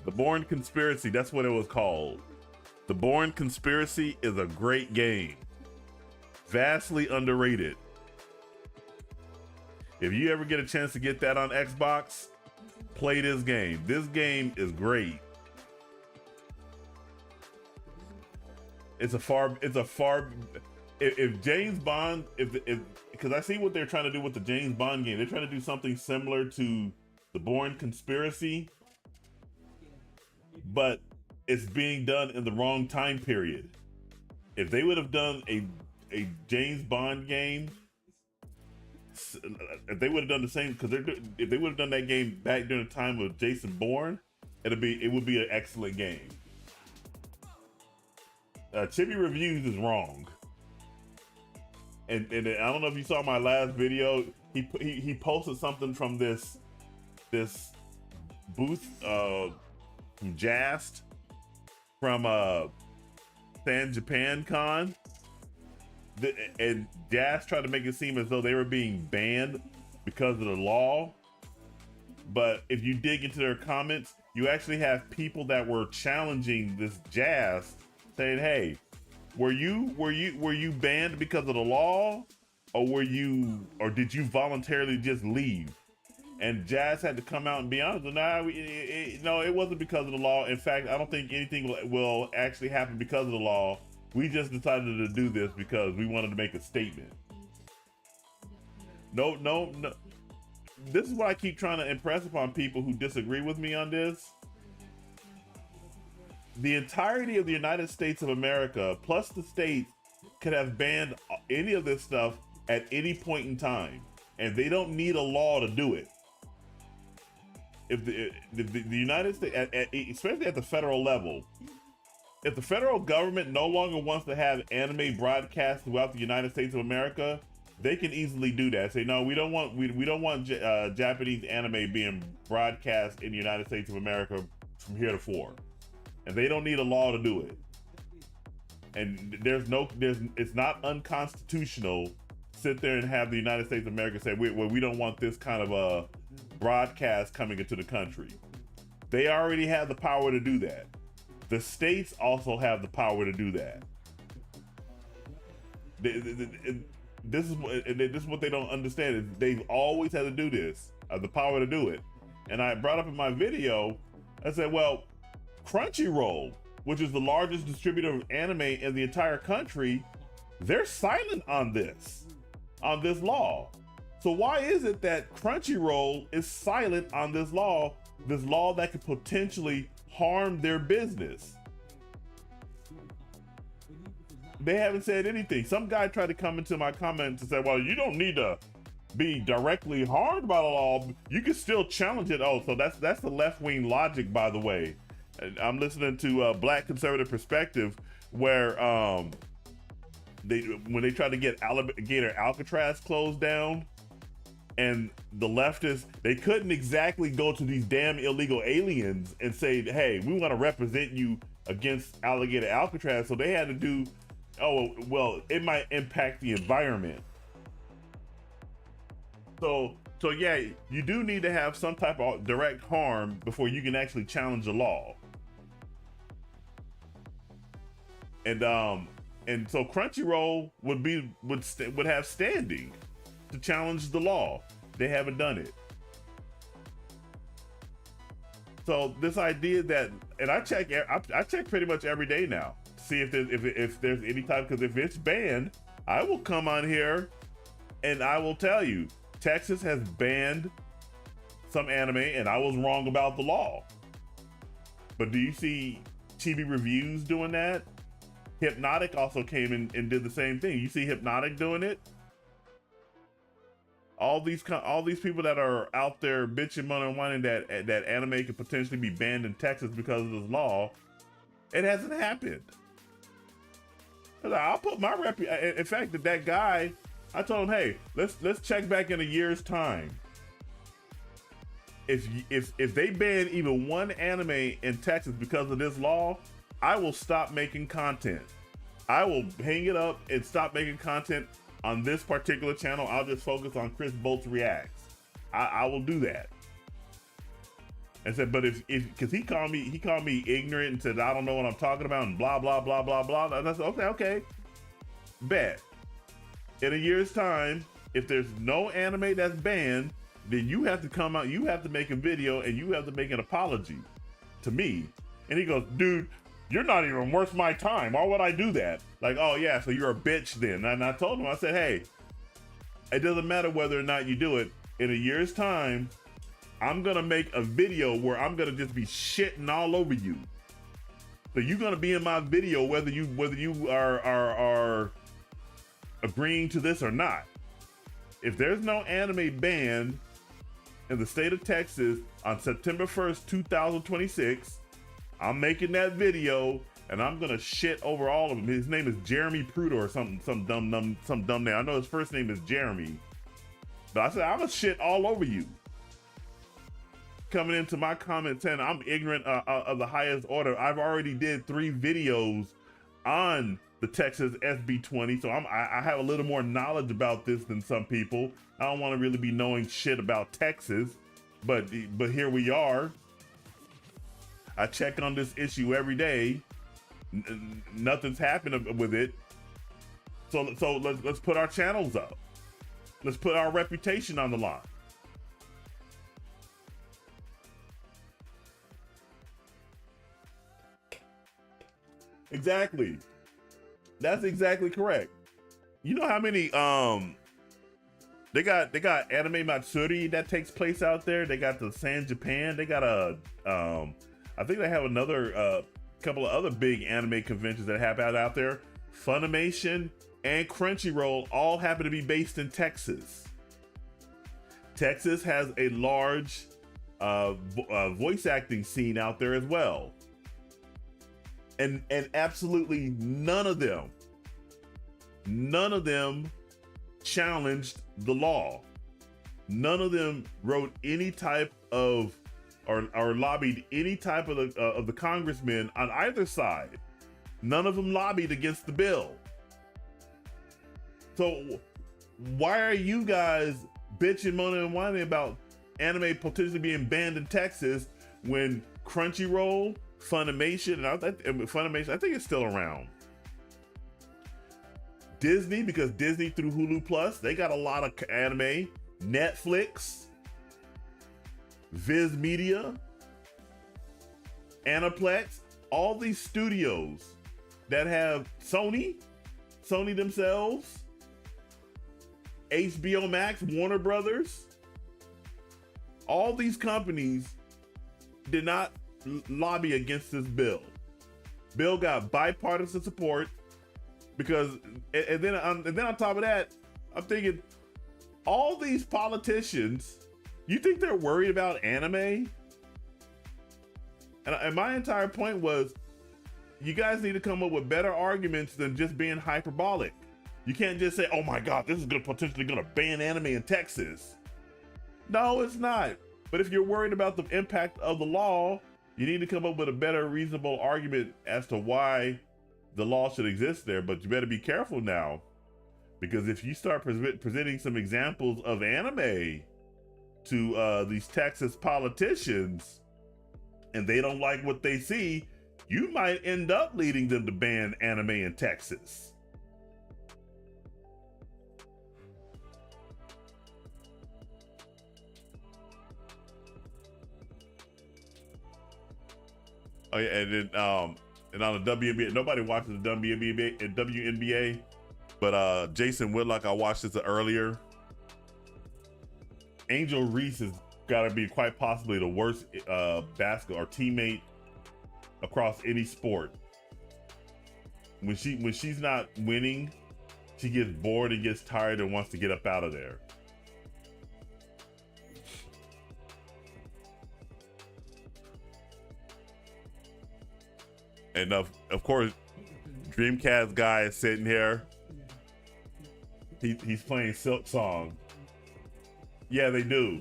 The Bourne Conspiracy, that's what it was called. The Bourne Conspiracy is a great game. Vastly underrated. If you ever get a chance to get that on Xbox, play this game. This game is great. If James Bond, because I see what they're trying to do with the James Bond game. They're trying to do something similar to the Bourne Conspiracy, but it's being done in the wrong time period. If they would have done a James Bond game, if they would have done the same, because if they would have done that game back during the time of Jason Bourne, it would be an excellent game. Chibi Reviews is wrong, and I don't know if you saw my last video. He posted something from this booth from Jast from San Japan Con. And Jazz tried to make it seem as though they were being banned because of the law. But if you dig into their comments, you actually have people that were challenging this Jazz, saying, "Hey, were you banned because of the law, or did you voluntarily just leave?" And Jazz had to come out and be honest. No, it wasn't because of the law. In fact, I don't think anything will actually happen because of the law. We just decided to do this because we wanted to make a statement. No. This is what I keep trying to impress upon people who disagree with me on this. The entirety of the United States of America, plus the states, could have banned any of this stuff at any point in time. And they don't need a law to do it. If the United States, especially at the federal level, if the federal government no longer wants to have anime broadcast throughout the United States of America, they can easily do that. Say, no, we don't want Japanese anime being broadcast in the United States of America from heretofore, and they don't need a law to do it. And it's not unconstitutional to sit there and have the United States of America say, we don't want this kind of a broadcast coming into the country. They already have the power to do that. The states also have the power to do that. This is what they don't understand, is they've always had to do this, the power to do it. And I brought up in my video, I said, well, Crunchyroll, which is the largest distributor of anime in the entire country, they're silent on this law. So why is it that Crunchyroll is silent on this law that could potentially harm their business? They haven't said anything. Some guy tried to come into my comments and say, well, you don't need to be directly harmed by the law. You can still challenge it. Oh, so that's the left-wing logic, by the way. I'm listening to Black Conservative Perspective, where when they tried to get Alligator Alcatraz closed down, and the leftists, they couldn't exactly go to these damn illegal aliens and say, hey, we want to represent you against Alligator Alcatraz. So they had to do, oh, well, it might impact the environment. So yeah, you do need to have some type of direct harm before you can actually challenge the law. And so Crunchyroll would have standing to challenge the law. They haven't done it. So this idea that, and I check pretty much every day now to see if there's any type, because if it's banned, I will come on here and I will tell you, Texas has banned some anime and I was wrong about the law. But do you see Chibi Reviews doing that? Hypnotic also came in and did the same thing. You see Hypnotic doing it? All these people that are out there bitching, moaning, and whining that anime could potentially be banned in Texas because of this law, it hasn't happened. I'll put my in fact, that guy, I told him, hey, let's check back in a year's time. If they ban even one anime in Texas because of this law, I will stop making content. I will hang it up and stop making content on this particular channel. I'll just focus on Chris Bolts Reacts. I will do that. And said, but if because he called me ignorant and said I don't know what I'm talking about and blah blah blah blah blah. And I said, okay, bet. In a year's time, if there's no anime that's banned, then you have to come out, you have to make a video and you have to make an apology to me. And he goes, dude, you're not even worth my time. Why would I do that? Like, oh yeah, so you're a bitch then. And I told him, I said, hey, it doesn't matter whether or not you do it. In a year's time, I'm gonna make a video where I'm gonna just be shitting all over you. So you're gonna be in my video whether you are agreeing to this or not. If there's no anime ban in the state of Texas on September 1st, 2026, I'm making that video and I'm gonna shit over all of them. His name is Jeremy Pruder or some dumb name. I know his first name is Jeremy, but I said I'm gonna shit all over you. Coming into my comment saying I'm ignorant of the highest order. I've already did 3 videos on the Texas SB 20, so I have a little more knowledge about this than some people. I don't want to really be knowing shit about Texas, but here we are. I check on this issue every day. Nothing's happening with it. So let's put our channels up. Let's put our reputation on the line. Exactly. That's exactly correct. You know how many they got Anime Matsuri that takes place out there. They got the San Japan. They got I think they have another couple of other big anime conventions that happen out there. Funimation and Crunchyroll all happen to be based in Texas. Texas has a large voice acting scene out there as well. And absolutely none of them challenged the law. None of them wrote any type of or lobbied any type of the congressmen on either side. None of them lobbied against the bill. So why are you guys bitching, moaning, and whining about anime potentially being banned in Texas when Crunchyroll, Funimation, Funimation, I think it's still around. Disney, because Disney through Hulu Plus, they got a lot of anime. Netflix, Viz Media, Aniplex, all these studios that have Sony themselves, HBO Max, Warner Brothers, all these companies did not lobby against this bill. Bill got bipartisan support because, and then on top of that, I'm thinking, all these politicians, you think they're worried about anime? And my entire point was, you guys need to come up with better arguments than just being hyperbolic. You can't just say, oh my God, this is potentially gonna ban anime in Texas. No, it's not. But if you're worried about the impact of the law, you need to come up with a better, reasonable argument as to why the law should exist there. But you better be careful now, because if you start presenting some examples of anime to these Texas politicians and they don't like what they see, you might end up leading them to ban anime in Texas. Oh yeah, and then and on the WNBA, nobody watches the WNBA, but Jason Whitlock, I watched this earlier. Angel Reese has got to be quite possibly the worst basketball or teammate across any sport. When she's not winning, she gets bored and gets tired and wants to get up out of there. And of course, Dreamcast guy is sitting here. He's playing Silk Song. Yeah, they do.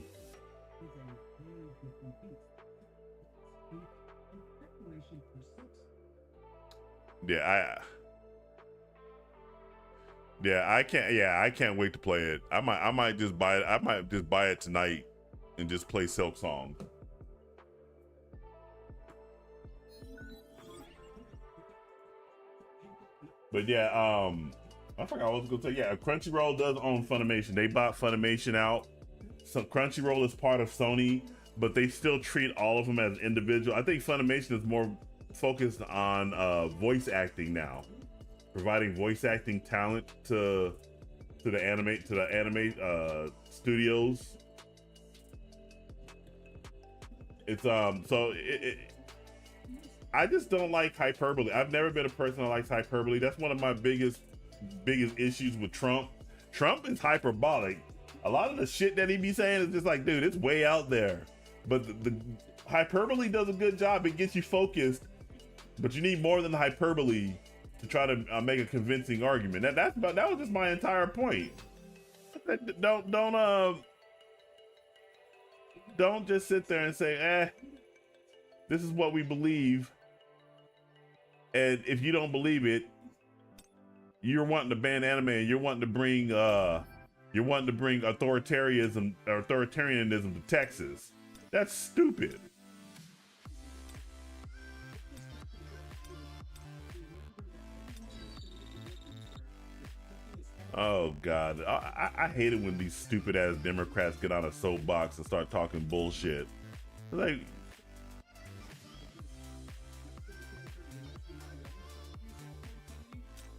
I can't wait to play it. I might just buy it. I might just buy it tonight and just play Silk Song. But yeah, I forgot what I was gonna say. Yeah, Crunchyroll does own Funimation. They bought Funimation out. So Crunchyroll is part of Sony, but they still treat all of them as individual. I think Funimation is more focused on voice acting now, providing voice acting talent to the anime studios. It's I just don't like hyperbole. I've never been a person that likes hyperbole. That's one of my biggest issues with Trump. Trump is hyperbolic. A lot of the shit that he be saying is just like, dude, it's way out there. But the hyperbole does a good job. It gets you focused, but you need more than the hyperbole to try to make a convincing argument. That was just my entire point. Don't just sit there and say, this is what we believe. And if you don't believe it, you're wanting to ban anime and you're wanting to bring authoritarianism to Texas. That's stupid. Oh God, I hate it when these stupid ass Democrats get on a soapbox and start talking bullshit. Like,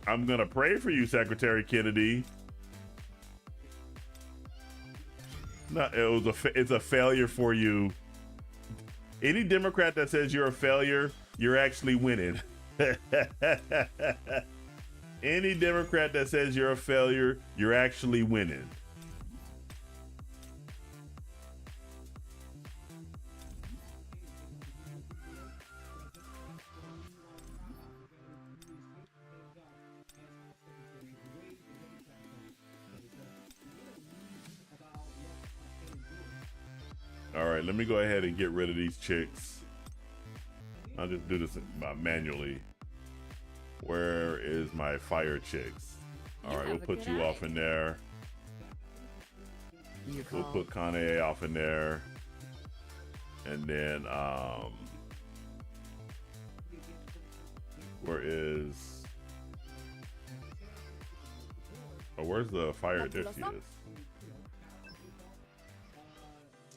I'm gonna pray for you, Secretary Kennedy. No, it's a failure for you. Any Democrat that says you're a failure, you're actually winning. Any Democrat that says you're a failure, you're actually winning. All right, let me go ahead and get rid of these chicks. I'll just do this manually. Where is my fire chicks? All right, we'll put you off in there. We'll put Kanye off in there. And then, where's the fire? There she is.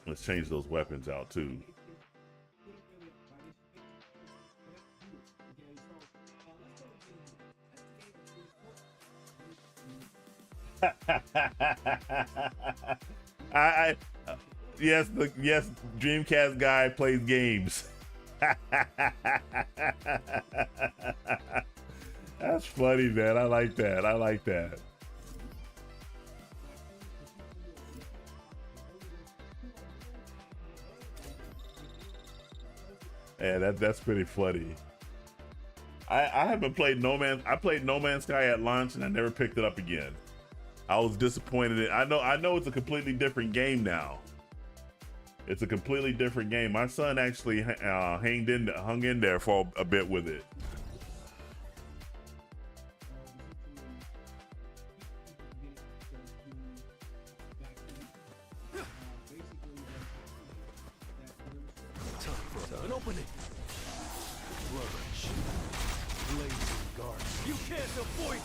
Let's change those weapons out too. Yes, Dreamcast guy plays games. That's funny, man. I like that. I like that. Yeah, that's pretty funny. I haven't played No Man's. I played No Man's Sky at launch and I never picked it up again. I was disappointed. I know it's a completely different game now. It's a completely different game. My son actually hung in there for a bit with it. An opening. Flourish. Blazing guard. You can't avoid it.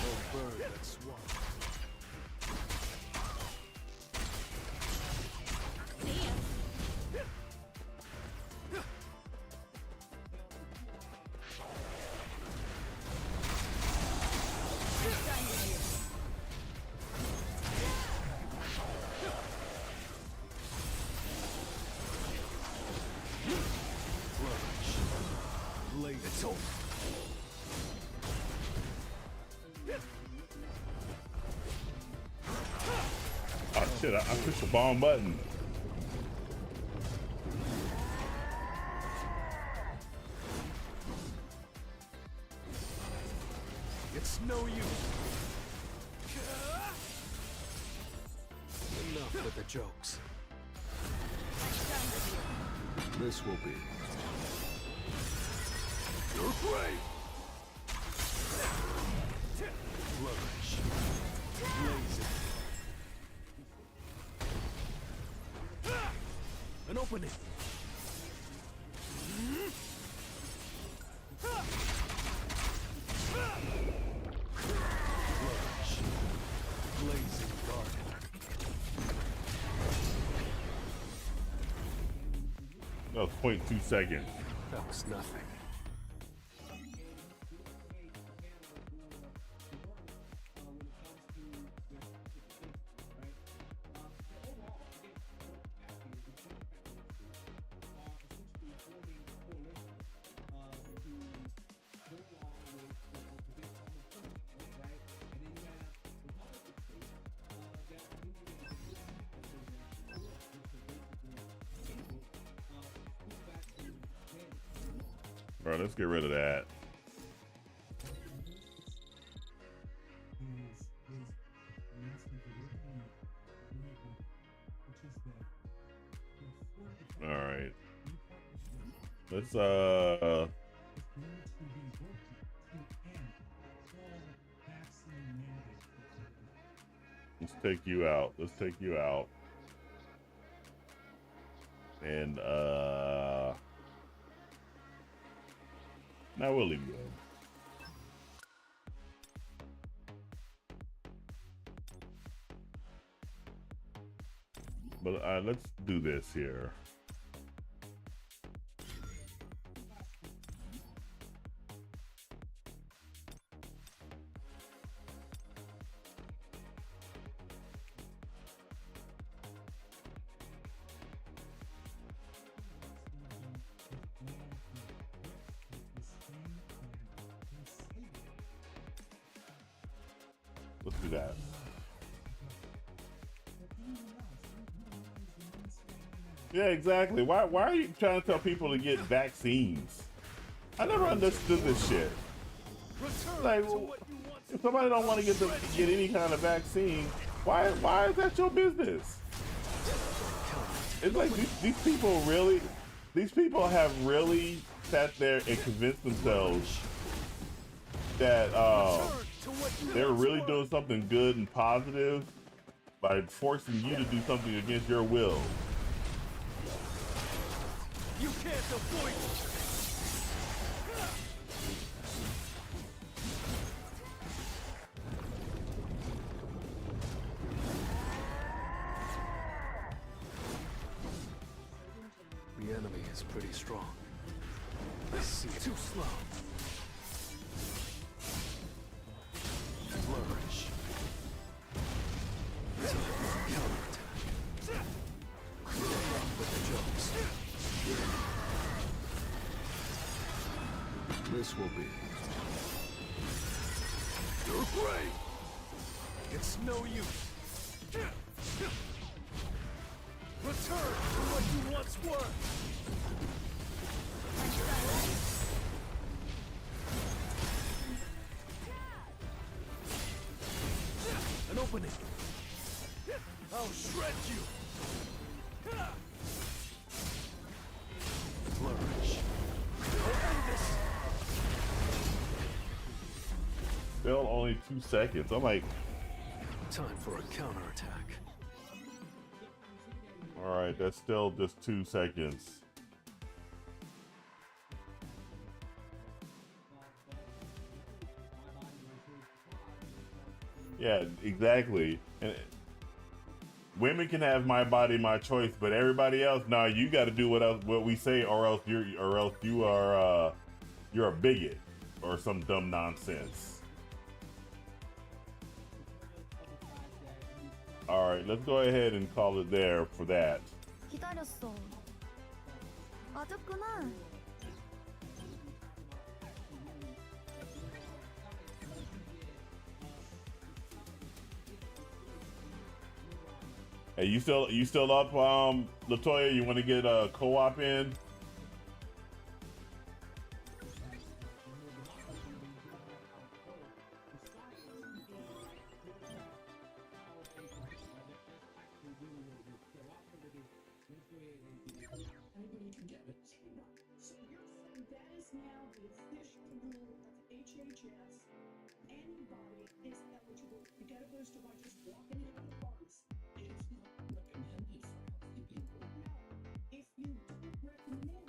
No bird that swung. It's over. Oh shit, I pushed the wrong button. It's no use. Enough with the jokes. This will be your grave. Flourish. Blazing. An opening. Flourish. Blazing garden. That was 0.2 seconds. That was nothing. Bro, let's get rid of that. All right. Let's take you out. Let's take you out. And now we'll leave you alone. But let's do this here. Let's do that. Yeah, exactly. Why are you trying to tell people to get vaccines? I never understood this shit. Like, if somebody don't want to get any kind of vaccine, why is that your business? It's like these people have really sat there and convinced themselves that they're really doing something good and positive by forcing you to do something against your will. You can't avoid it. The enemy is pretty strong. I see. Too slow. Flourish. Counterattack. With the jokes. This will be. You're great. It's no use. Return to what you once were. An opening. I'll shred you. Flourish. I'll end this. Still only 2 seconds. I'm like, Time for a counterattack. all right, that's still just 2 seconds. Yeah, exactly. And women can have my body, my choice, but everybody else, nah, you got to do what we say, or else you are you're a bigot or some dumb nonsense. All right, let's go ahead and call it there for that. 기다렸어. 맞았구나. Hey, you still up, Latoya? You want to get a co-op in? Anybody can get it. So you're saying that is now the official rule of HHS. Anybody is eligible to get a booster by just walking into the pharmacy. It's not recommended for healthy people. No. If you don't recommend it,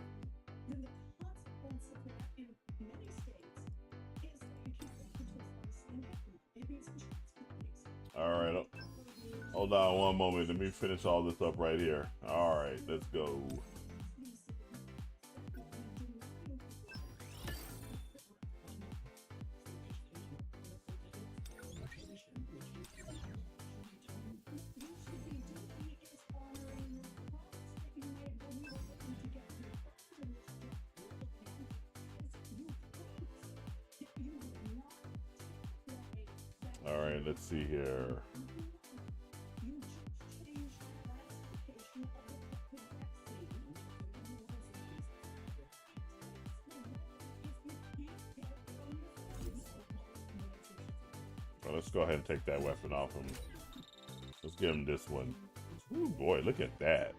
then the consequence of that in many states is that you can't go to a pharmacy and get them. Maybe it's insurance companies. All right. Hold on one moment. Let me finish all this up right here. All right, let's go. All right, let's see here. let's go ahead and take that weapon off him. Let's give him this one. Ooh, boy, look at that.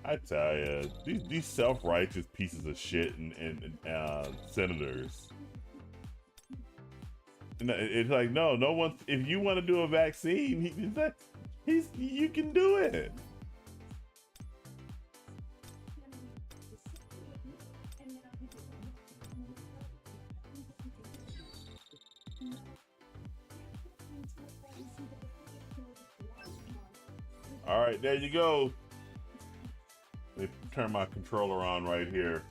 I tell you, these self-righteous pieces of shit and senators. And it's like, no one. If you want to do a vaccine, you can do it. All right, there you go. Let me turn my controller on right here.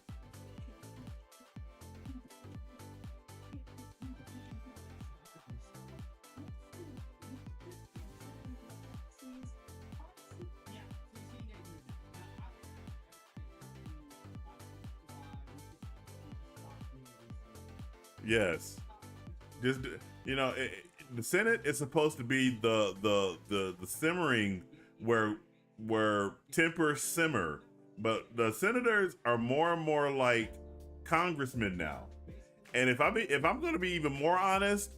Yes, just the Senate is supposed to be the simmering where tempers simmer, but the senators are more and more like congressmen now. And if I'm going to be even more honest,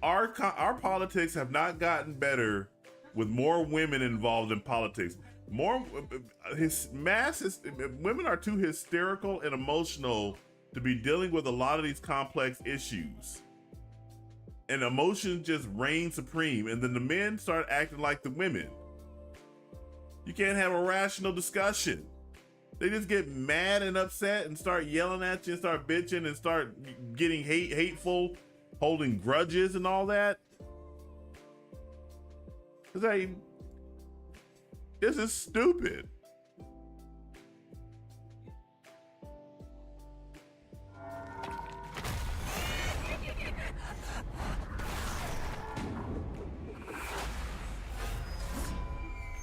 our politics have not gotten better with more women involved in politics. Women are too hysterical and emotional to be dealing with a lot of these complex issues. And emotions just reign supreme, and then the men start acting like the women. You can't have a rational discussion. They just get mad and upset and start yelling at you and start bitching and start getting hateful, holding grudges and all that. It's like, this is stupid.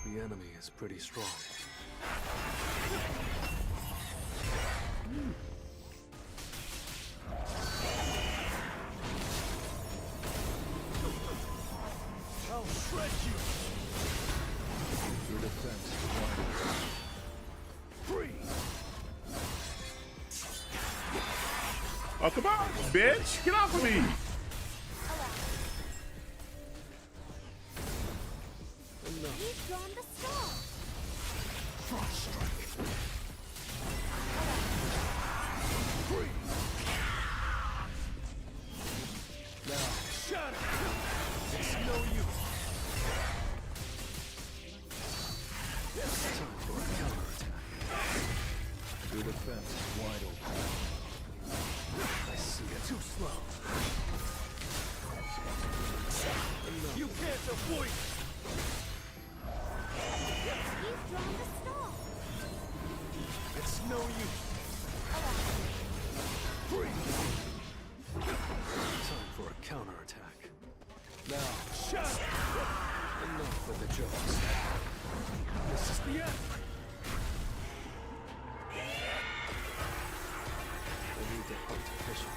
The enemy is pretty strong. I'll shred you. Your defense is free. Oh, come on, bitch! Get off of me! You've drawn the star. Frost strike. Free. Now, shatter. It's no use. Time for a counterattack. Your defense is wide open. I see it. Too slow. Enough. You can't avoid it. You've drawn the star. It's no use. Free. Time for a counterattack. Now, shut up. Enough with the jokes. This is the end. I need to hunt efficient.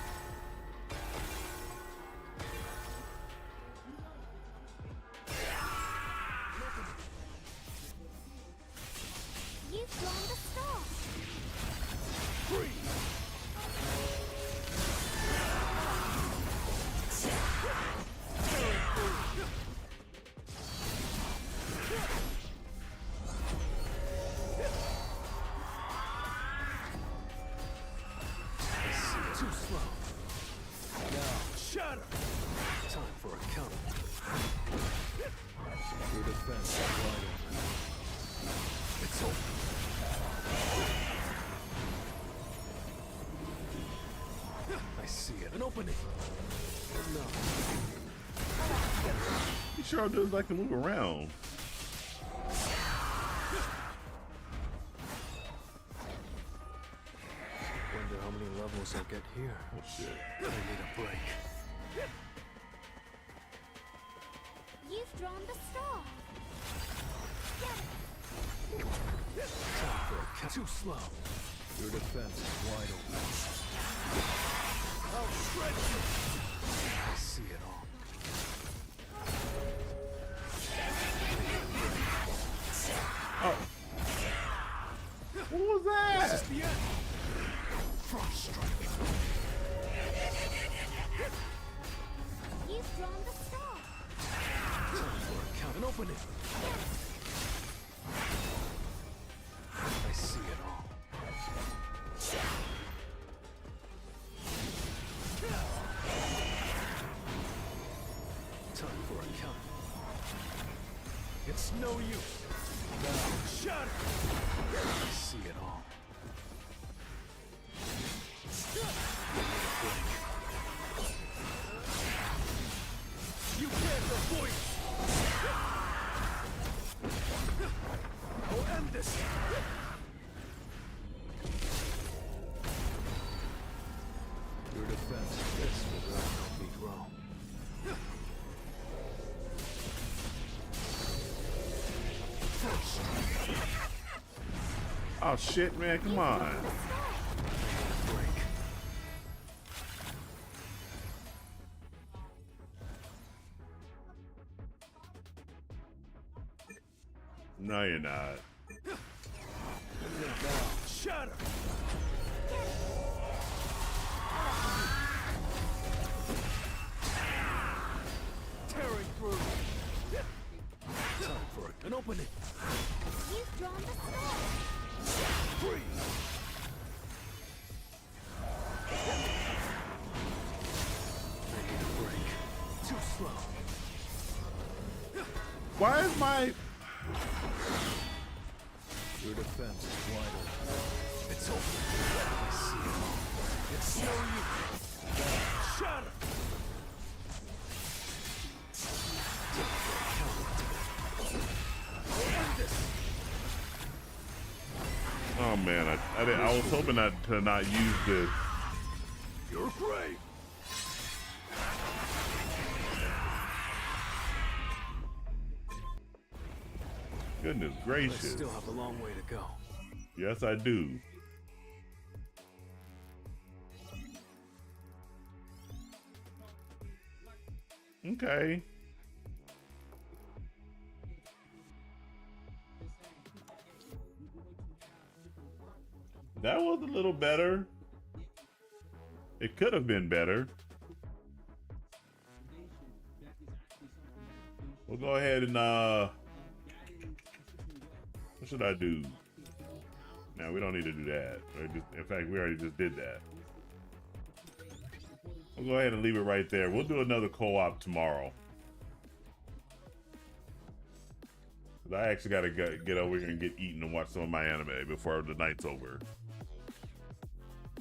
You've drawn the star. Free. I see it. Too slow. Now, shatter. Time for a counter. Your defense is wide open. It's over. I see it. An opening. No. He sure does like to move around. Wonder how many levels I'll get here. Oh shit. I need a break. You've drawn the star. Time for a count. Too slow. Your defense is wide open. I'll shred you! I see it all. Oh. What was that? This is the end! Frost strike! You've drawn the star. Time for a count and open it! I see it all. Time for a count. It's no use. Now, shut it! I see it all. You can't avoid it! I'll end this! Your defense is this will not be wrong. Oh shit, man, come on. Break. No, you're not. Now, shatter! Tearing through. Time for it. And open it. You've drawn the star. Freeze! I need a break. Too slow. Why is my... Your defense is wide open. It's open. I see it all. It's no use. Now, shatter! End this. Oh man, I was hoping to not use this. You're great. Goodness I gracious. still have a long way to go. Yes, I do. Okay. That was a little better. It could have been better. We'll go ahead and what should I do? No, we don't need to do that. In fact, we already just did that. We'll go ahead and leave it right there. We'll do another co-op tomorrow. 'Cause I actually got to get over here and get eaten and watch some of my anime before the night's over.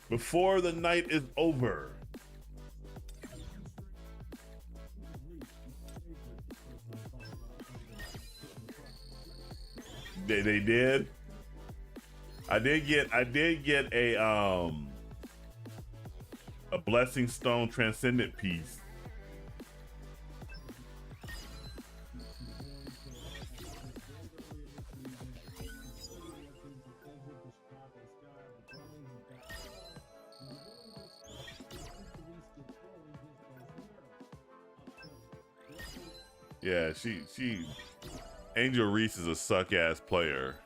Before the night is over. They did. I did get a Blessing Stone Transcendent piece. Yeah, Angel Reese is a suck-ass player.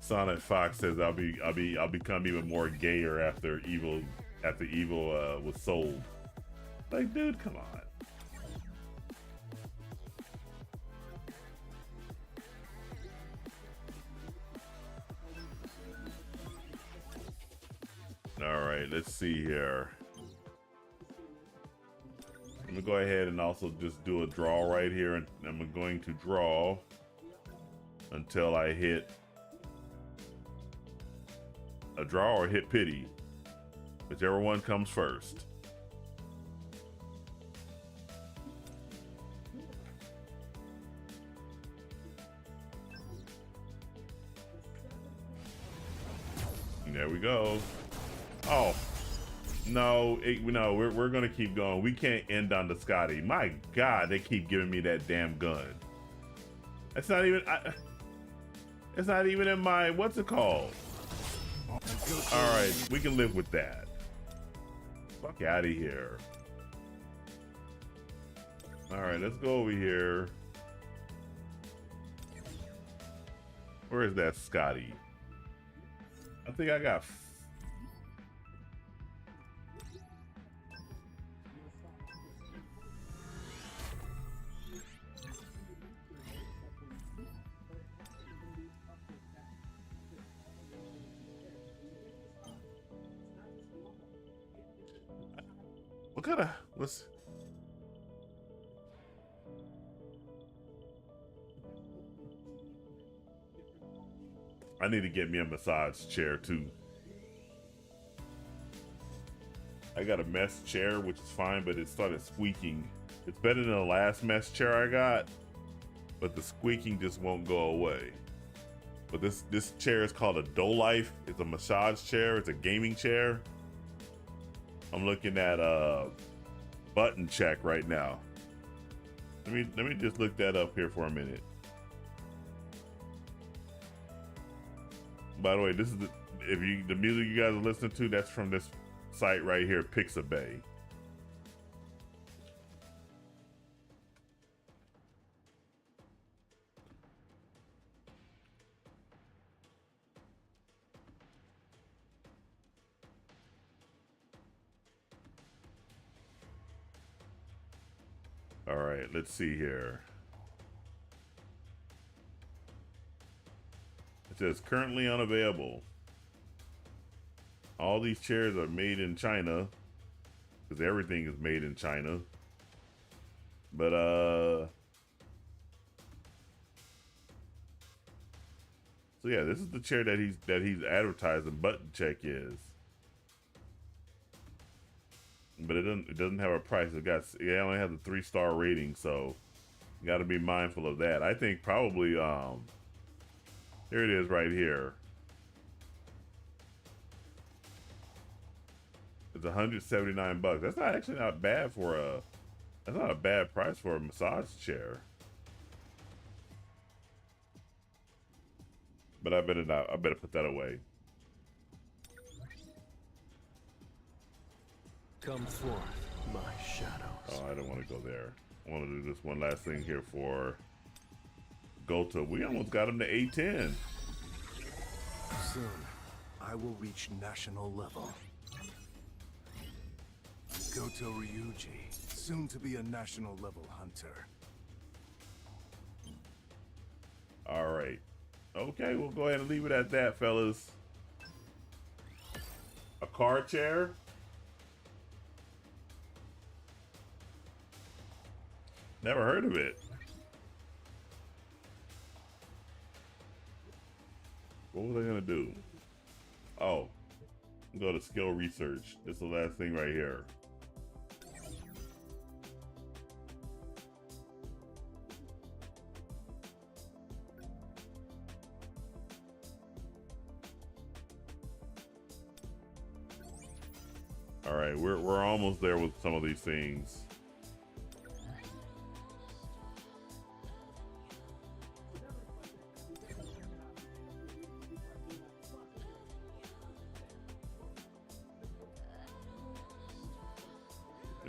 Sonic Fox says I'll become even more gayer after Evil was sold. Like, dude, come on. All right, let's see here. I'm gonna go ahead and also just do a draw right here, and I'm going to draw until I hit a draw or hit pity, whichever one comes first. There we go. Oh, no, no, we're gonna keep going. We can't end on the Scotty. My God, they keep giving me that damn gun. It's not even, it's not even in my, what's it called? All right, we can live with that. Fuck out of here. All right, let's go over here. Where is that Scotty? I think I got. What kind of, let's. I need to get me a massage chair too. I got a mesh chair, which is fine, but it started squeaking. It's better than the last mesh chair I got, but the squeaking just won't go away. But this chair is called a Dailies. It's a massage chair. It's a gaming chair. I'm looking at button check right now. Let me just look that up here for a minute. By the way, this is the music you guys are listening to, that's from this site right here, Pixabay. All right, let's see here. It says currently unavailable. All these chairs are made in China, because everything is made in China. But so yeah, this is the chair that he's advertising button check is. But it doesn't have a price. It only has a 3-star rating, so you got to be mindful of that. I think probably here it is right here. It's $179. That's not actually not bad for a. That's not a bad price for a massage chair. But I better not. I better put that away. Come forth, my shadows. Oh, I don't want to go there. I want to do this one last thing here for Gota. We almost got him to A10. Soon, I will reach national level. Goto Ryuji, soon to be a national level hunter. All right. Okay, we'll go ahead and leave it at that, fellas. A car chair. Never heard of it. What was I gonna do? Oh, go to skill research. This is the last thing right here. All right, we're almost there with some of these things.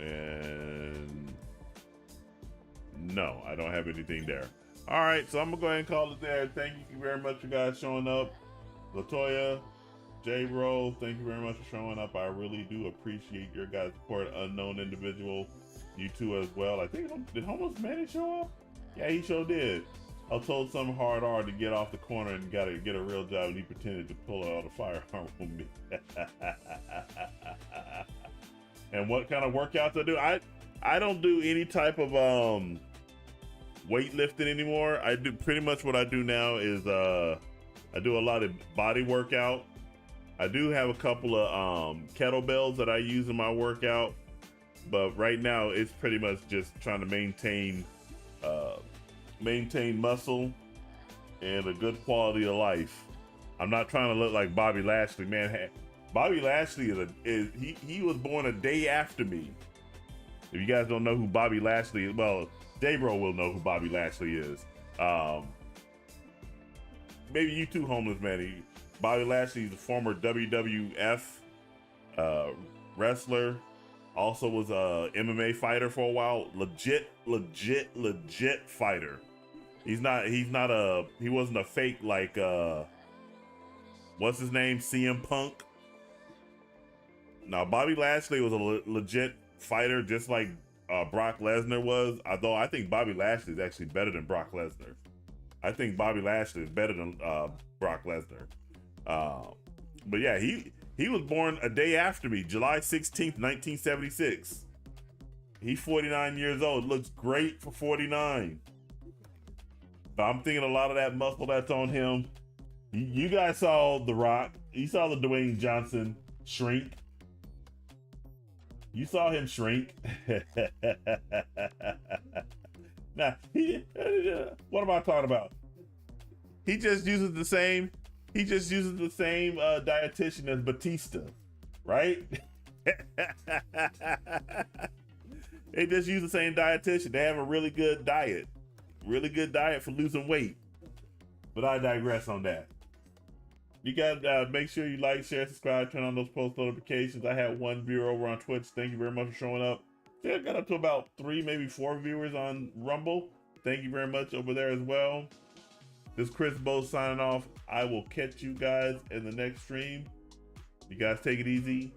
And no, I don't have anything there. All right, so I'm gonna go ahead and call it there. Thank you very much for guys showing up. Latoya, J-Bro, thank you very much for showing up. I really do appreciate your guys' support. Unknown individual, you too as well. I think, did Homeless Manny show up? Yeah, he sure did. I told some hard R to get off the corner and get a real job, and he pretended to pull out a firearm on me. And what kind of workouts I do? I don't do any type of weightlifting anymore. I do pretty much what I do now is I do a lot of body workout. I do have a couple of kettlebells that I use in my workout, but right now it's pretty much just trying to maintain muscle and a good quality of life. I'm not trying to look like Bobby Lashley, man. Bobby Lashley he was born a day after me. If you guys don't know who Bobby Lashley is, well, J-Bro will know who Bobby Lashley is. Maybe you too, homeless man. Bobby Lashley is a former WWF wrestler. Also was a MMA fighter for a while. Legit fighter. He wasn't a fake like what's his name? CM Punk. Now Bobby Lashley was a legit fighter, just like Brock Lesnar was. Although I think Bobby Lashley is actually better than Brock Lesnar. I think Bobby Lashley is better than Brock Lesnar. But yeah, he was born a day after me, July 16th, 1976. He's 49 years old. Looks great for 49. But I'm thinking a lot of that muscle that's on him. You guys saw The Rock. You saw the Dwayne Johnson shrink. You saw him shrink. Now, what am I talking about? He just uses the same dietitian as Batista, right? They just use the same dietitian. They have a really good diet for losing weight. But I digress on that. You guys make sure you like, share, subscribe, turn on those post notifications. I had 1 viewer over on Twitch. Thank you very much for showing up. I got up to about 3, maybe 4 viewers on Rumble. Thank you very much over there as well. This is Chris Bolt signing off. I will catch you guys in the next stream. You guys take it easy.